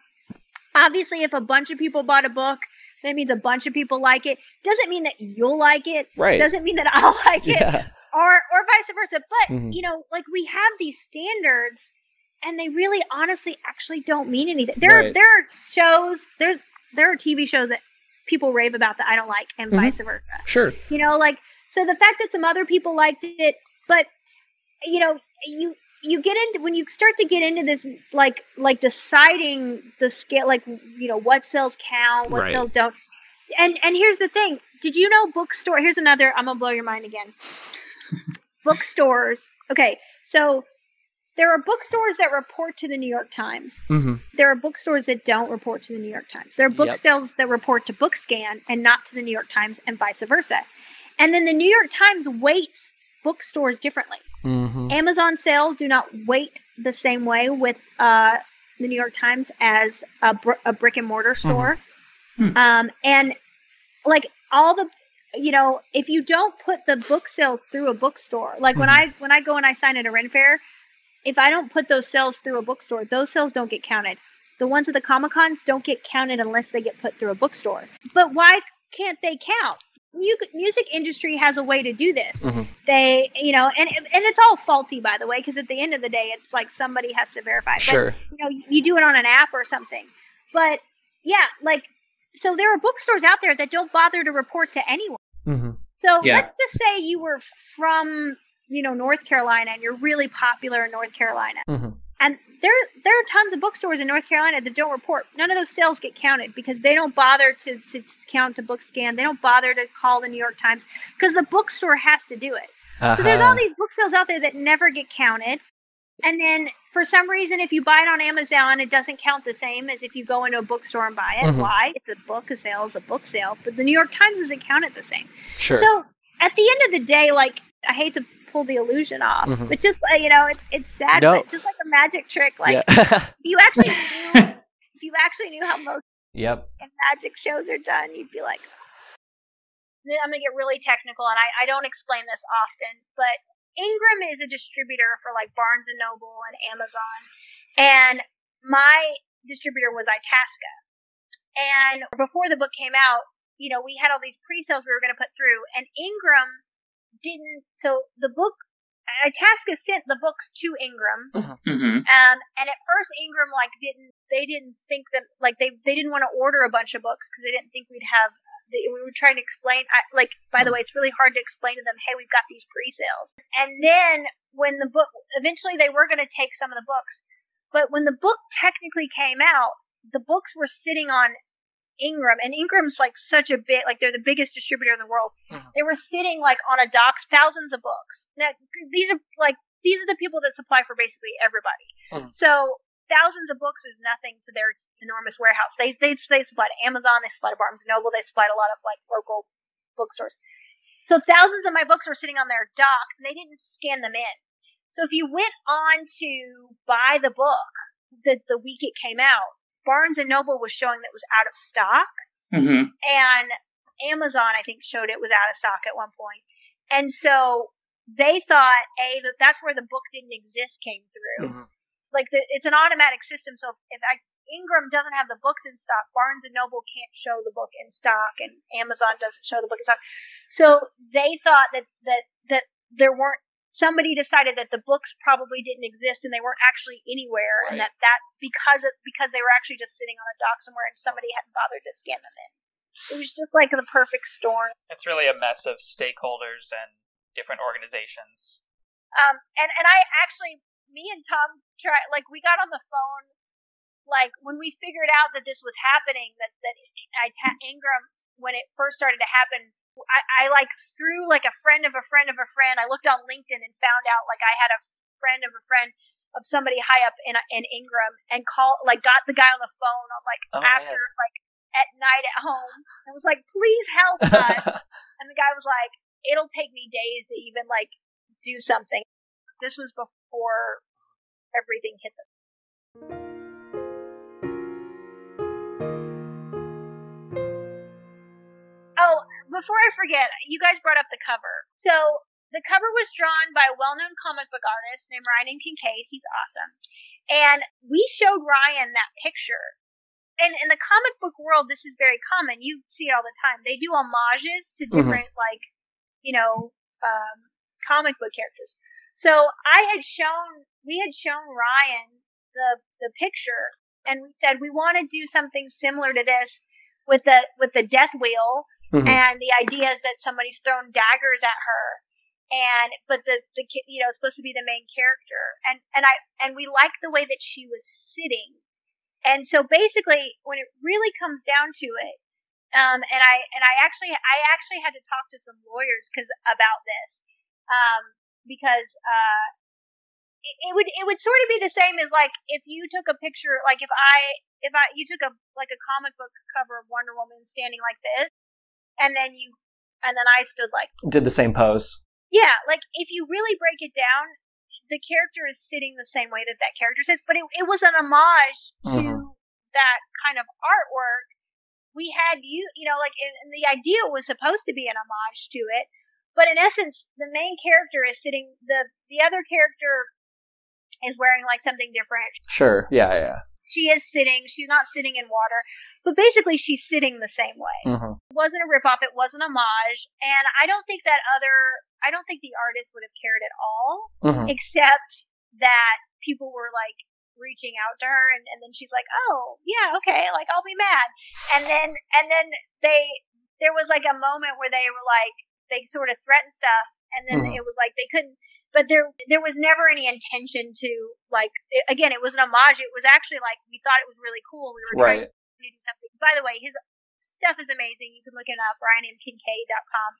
obviously if a bunch of people bought a book, that means a bunch of people like it. Doesn't mean that you'll like it. Doesn't mean that I'll like it, or vice versa. But you know, like, we have these standards, and they really, honestly, actually don't mean anything. There are shows, there are TV shows that people rave about that I don't like, and vice versa. Sure. You know, like, so the fact that some other people liked it, but, you know, you get into, when you start to get into this, like deciding the scale, like, you know, what sales count, what sales don't. And here's the thing. Did you know bookstore, here's another, I'm going to blow your mind again. Bookstores. Okay. So there are bookstores that report to the New York Times. There are bookstores that don't report to the New York Times. There are booksellers that report to BookScan and not to the New York Times, and vice versa. And then the New York Times weights bookstores differently. Amazon sales do not weight the same way with the New York Times as a brick and mortar store. And, like, all the, you know, if you don't put the book sales through a bookstore, like when I go and I sign at a Ren Fair, if I don't put those sales through a bookstore, those sales don't get counted. The ones at the Comic-Cons don't get counted unless they get put through a bookstore. But why can't they count? Music industry has a way to do this. They, you know, and it's all faulty, by the way, because at the end of the day, it's like somebody has to verify. But, you know, you do it on an app or something. But yeah, like, so there are bookstores out there that don't bother to report to anyone. So let's just say you were from, you know, North Carolina, and you're really popular in North Carolina. And there are tons of bookstores in North Carolina that don't report. None of those sales get counted because they don't bother to count to BookScan. They don't bother to call the New York Times because the bookstore has to do it. So there's all these book sales out there that never get counted. And then for some reason, if you buy it on Amazon, it doesn't count the same as if you go into a bookstore and buy it. Why? It's a book, a sale is a book sale. But the New York Times doesn't count it the same. So at the end of the day, like, I hate to pull the illusion off, but just, you know, it's sad, but just like a magic trick. Like, if you actually knew how most magic shows are done, you'd be like, I'm gonna get really technical, and I don't explain this often, but Ingram is a distributor for, like, Barnes and Noble and Amazon, and my distributor was Itasca. And before the book came out, you know, we had all these pre-sales we were going to put through, and Ingram didn't. So the book, Itasca sent the books to Ingram, and at first Ingram, like, they didn't think that, like, they didn't want to order a bunch of books because they didn't think we'd have. We were trying to explain, like, by the way, it's really hard to explain to them, hey, we've got these pre-sales. And then when the book, eventually they were going to take some of the books, but when the book technically came out, the books were sitting on Ingram, and Ingram's like such a big, like they're the biggest distributor in the world. Mhm. They were sitting like on a dock, thousands of books. Now, these are the people that supply for basically everybody. Mhm. So thousands of books is nothing to their enormous warehouse. They supply to Amazon, they supply to Barnes and Noble, they supply to a lot of like local bookstores. So thousands of my books were sitting on their dock, and they didn't scan them in. So if you went on to buy the book the week it came out, Barnes and Noble was showing that it was out of stock, Mm-hmm. and Amazon, I think, showed it was out of stock at one point. And so they thought, that's where the book didn't exist came through. Mhm. Like it's an automatic system. So if Ingram doesn't have the books in stock, Barnes and Noble can't show the book in stock, and Amazon doesn't show the book in stock. So they thought that there weren't. Somebody decided that the books probably didn't exist and they weren't actually anywhere, Right. and that because they were actually just sitting on a dock somewhere and somebody hadn't bothered to scan them in. It was just like the perfect storm. It's really a mess of stakeholders and different organizations. And I actually, me and Tom we got on the phone, like when we figured out that this was happening, that Ingram, when it first started to happen, I like through like a friend of a friend of a friend, I looked on LinkedIn and found out like I had a friend of a friend of somebody high up in Ingram, and got the guy on the phone on after man. like at night at home, and was like, please help us. And the guy was like, it'll take me days to even like do something. This was before everything hit the Oh, before I forget, you guys brought up the cover. So the cover was drawn by a well-known comic book artist named Ryan Kincaid. He's awesome. And we showed Ryan that picture. And in the comic book world, this is very common. You see it all the time. They do homages to different, comic book characters. So we had shown Ryan the picture, and we said, we want to do something similar to this with the death wheel. Mhm. And the idea is that somebody's thrown daggers at her, but the it's supposed to be the main character, and we liked the way that she was sitting, and so basically when it really comes down to it, and I actually had to talk to some lawyers about this, because it would sort of be the same as like if you took a picture, like if you took a comic book cover of Wonder Woman standing like this. And then I stood like... Did the same pose. Yeah, like, if you really break it down, the character is sitting the same way that character sits, but it was an homage to that kind of artwork. We had, and the idea was supposed to be an homage to it, but in essence, the main character is sitting, the other character is wearing, like, something different. Sure, yeah. She is sitting, she's not sitting in water, but basically she's sitting the same way. Mm-hmm. It wasn't a ripoff, it wasn't a homage, and I don't think the artist would have cared at all, except that people were, like, reaching out to her, and then she's like, oh, yeah, okay, like, I'll be mad. And then there was, like, a moment where they were, like, they sort of threatened stuff, and then it was like they couldn't. But there was never any intention to, like, again, it was an homage. It was actually, like, we thought it was really cool. We were trying to do something. By the way, his stuff is amazing. You can look it up, RyanMKincaid.com.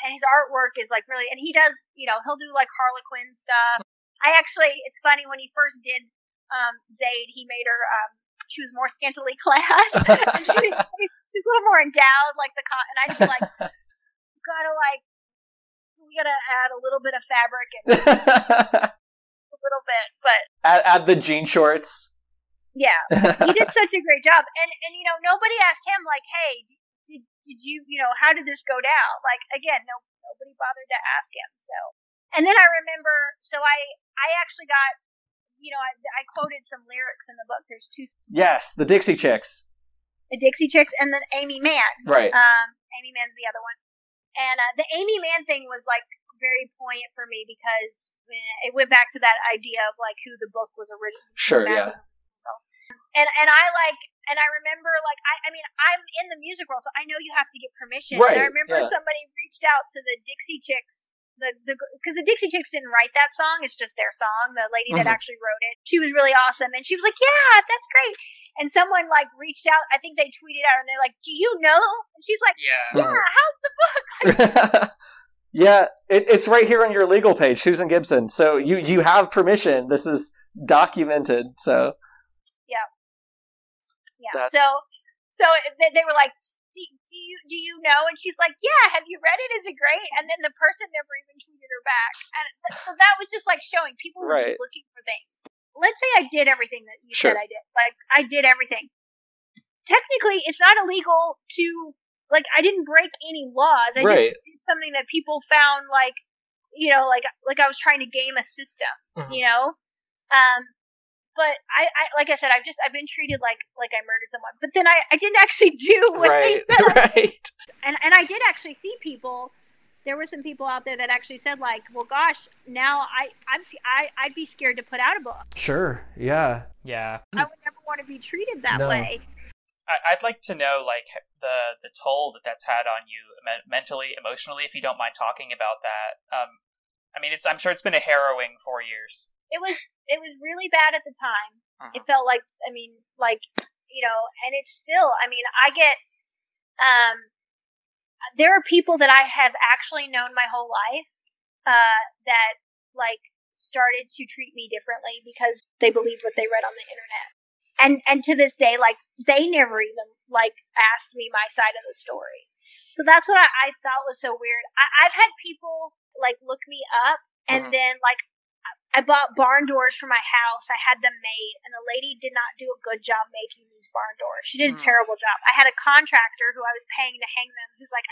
And his artwork is, like, really, and he does, he'll do, like, Harlequin stuff. It's funny, when he first did Zayd, he made her, she was more scantily clad. And she's a little more endowed, like, and I'd be like, we gotta add a little bit of fabric and a little bit, but add the jean shorts. Yeah, he did such a great job, and nobody asked him like, hey, did you how did this go down? Like, again, nobody bothered to ask him. So, and then I remember, so I actually got I quoted some lyrics in the book. There's two. Yes, the Dixie Chicks. The Dixie Chicks and then Amy Mann. Right. Amy Mann's the other one. And the Amy Mann thing was, like, very poignant for me because it went back to that idea of, like, who the book was originally. Sure, yeah. So, and I remember, like, I mean, I'm in the music world, so I know you have to get permission. Right, and I remember somebody reached out to the Dixie Chicks, because the Dixie Chicks didn't write that song. It's just their song. The lady that actually wrote it, she was really awesome. And she was like, yeah, that's great. And someone like reached out, I think they tweeted out, and they're like, "Do you know?" And she's like, "Yeah, how's the book?" Yeah, it's right here on your legal page, Susan Gibson. So you have permission. This is documented. So yeah. So they were like, do you know? And she's like, "Yeah, have you read it? Is it great?" And then the person never even tweeted her back. And so that was just like showing people were just looking for things. Let's say I did everything that you said I did. Like, I did everything. Technically, it's not illegal to, like, I didn't break any laws. I just did something that people found, like, you know, like I was trying to game a system, you know? But I like I said, I've been treated like I murdered someone. But then I didn't actually do what they said. And I did actually see people. There were some people out there that actually said, like, well, gosh, now I'd be scared to put out a book. Sure. Yeah. Yeah. I would never want to be treated that way. I'd like to know, like, the toll that's had on you mentally, emotionally, if you don't mind talking about that. I mean, I'm sure it's been a harrowing 4 years. It was really bad at the time. It felt like, I mean, like, you know, and it's still, I mean, I get, there are people that I have actually known my whole life, that, like, started to treat me differently because they believed what they read on the internet. And to this day, like, they never even, like, asked me my side of the story. So that's what I thought was so weird. I've had people, like, look me up, and then, like, I bought barn doors for my house. I had them made, and the lady did not do a good job making these barn doors. She did a terrible job. I had a contractor who I was paying to hang them who's like,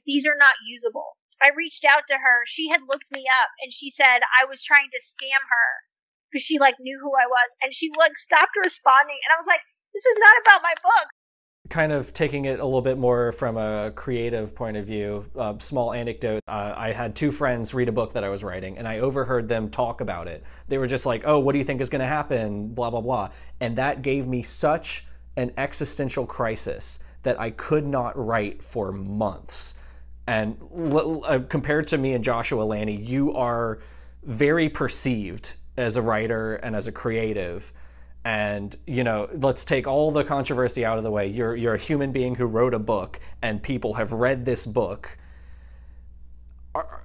these are not usable. I reached out to her. She had looked me up, and she said I was trying to scam her because she, like, knew who I was. And she, like, stopped responding, and I was like, this is not about my book. Kind of taking it a little bit more from a creative point of view, small anecdote. I had two friends read a book that I was writing, and I overheard them talk about it. They were just like, "Oh, what do you think is going to happen? Blah, blah, blah." And that gave me such an existential crisis that I could not write for months. And compared to me and Joshua, Lani, you are very perceived as a writer and as a creative. And, you know, let's take all the controversy out of the way. You're a human being who wrote a book, and people have read this book.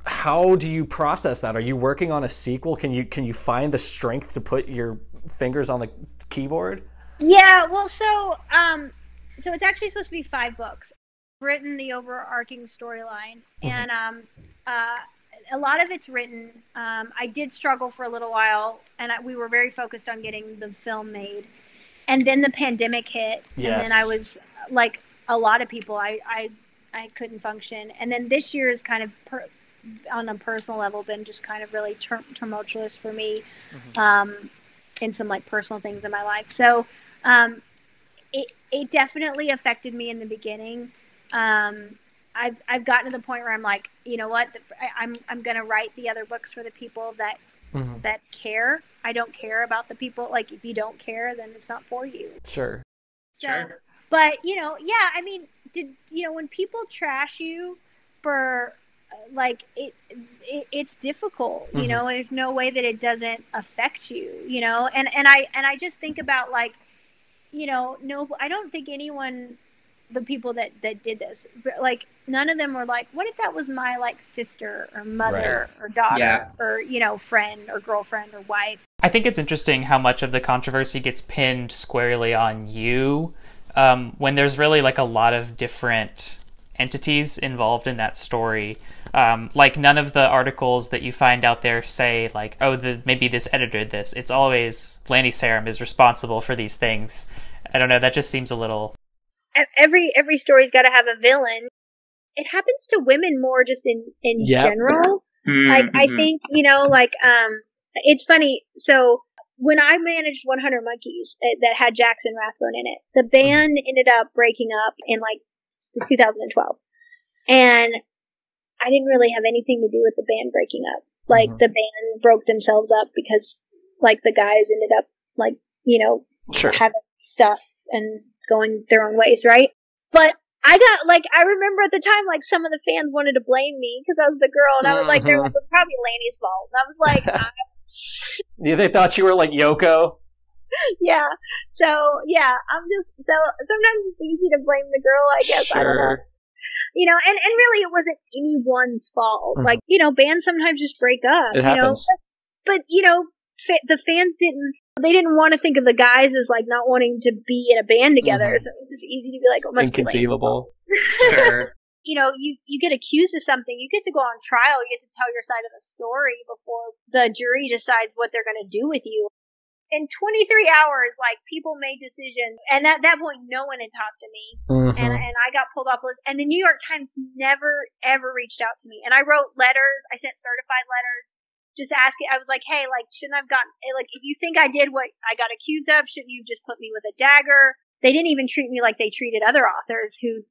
How do you process that? Are you working on a sequel? Can you find the strength to put your fingers on the keyboard? Yeah, well, so it's actually supposed to be 5 books. I've written the overarching storyline, and a lot of it's written. I did struggle for a little while, and we were very focused on getting the film made. And then the pandemic hit, and then I was, like a lot of people, I couldn't function. And then this year is kind of, on a personal level, been just kind of really tumultuous for me, in some, like, personal things in my life. So it definitely affected me in the beginning. I've gotten to the point where I'm like, you know what, I'm going to write the other books for the people that that care. I don't care about the people. Like, if you don't care, then it's not for you. Sure. So, but, you know, yeah, I mean, when people trash you for, like, it's difficult, you know, there's no way that it doesn't affect you, you know, and I just think about, like, you know, no, I don't think anyone, the people that did this, like, none of them were like, what if that was my, like, sister or mother or daughter or, you know, friend or girlfriend or wife. I think it's interesting how much of the controversy gets pinned squarely on you, when there's really, like, a lot of different entities involved in that story. Like, none of the articles that you find out there say, like, oh, maybe this editor did this. It's always Lani Sarem is responsible for these things. I don't know, that just seems a little... Every story's got to have a villain. It happens to women more just in general. Like, I think, you know, like, it's funny. So when I managed 100 Monkeys that had Jackson Rathbone in it, the band ended up breaking up in, like, 2012. And I didn't really have anything to do with the band breaking up. Like, the band broke themselves up because, like, the guys ended up, like, you know, having stuff and going their own ways, right? But I got, like, I remember at the time, like, some of the fans wanted to blame me because I was the girl, and I was like, it was probably Lani's fault. And I was like, yeah, they thought you were like Yoko. Yeah. So yeah, I'm just so sometimes it's easy to blame the girl, I guess. I don't know. Sure. You know, and really it wasn't anyone's fault. Like, you know, bands sometimes just break up. It happens. But you know, the fans didn't want to think of the guys as like not wanting to be in a band together. So it was just easy to be like, oh, must Inconceivable. be Sure. you know, you get accused of something, you get to go on trial, you get to tell your side of the story before the jury decides what they're going to do with you. In 23 hours, like, people made decisions, and at that point, no one had talked to me, and I got pulled off the list, and the New York Times never, ever reached out to me, and I wrote letters, I sent certified letters, just asking, I was like, hey, like, shouldn't I have gotten, like, if you think I did what I got accused of, shouldn't you just put me with a dagger? They didn't even treat me like they treated other authors who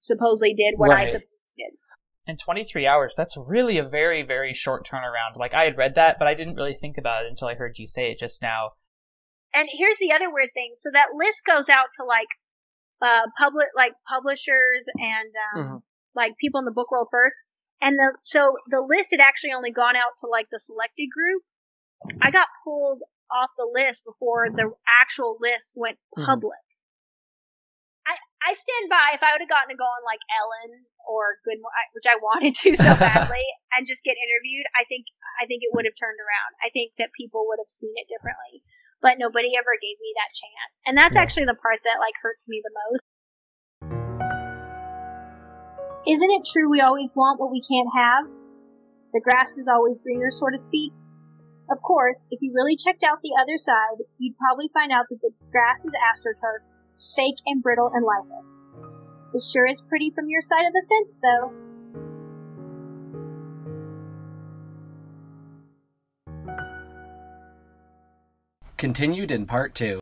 supposedly did what I supposedly did. In 23 hours, that's really a very, very short turnaround. Like, I had read that, but I didn't really think about it until I heard you say it just now. And here's the other weird thing. So that list goes out to, like, publishers and, like, people in the book world first. And so the list had actually only gone out to, like, the selected group. I got pulled off the list before the actual list went public. I stand by, if I would have gotten to go on, like, Ellen or Good, which I wanted to so badly, and just get interviewed, I think it would have turned around. I think that people would have seen it differently. But nobody ever gave me that chance. And that's actually the part that, like, hurts me the most. Isn't it true we always want what we can't have? The grass is always greener, so to speak. Of course, if you really checked out the other side, you'd probably find out that the grass is astroturf, fake and brittle and lifeless. It sure is pretty from your side of the fence, though. Continued in part 2.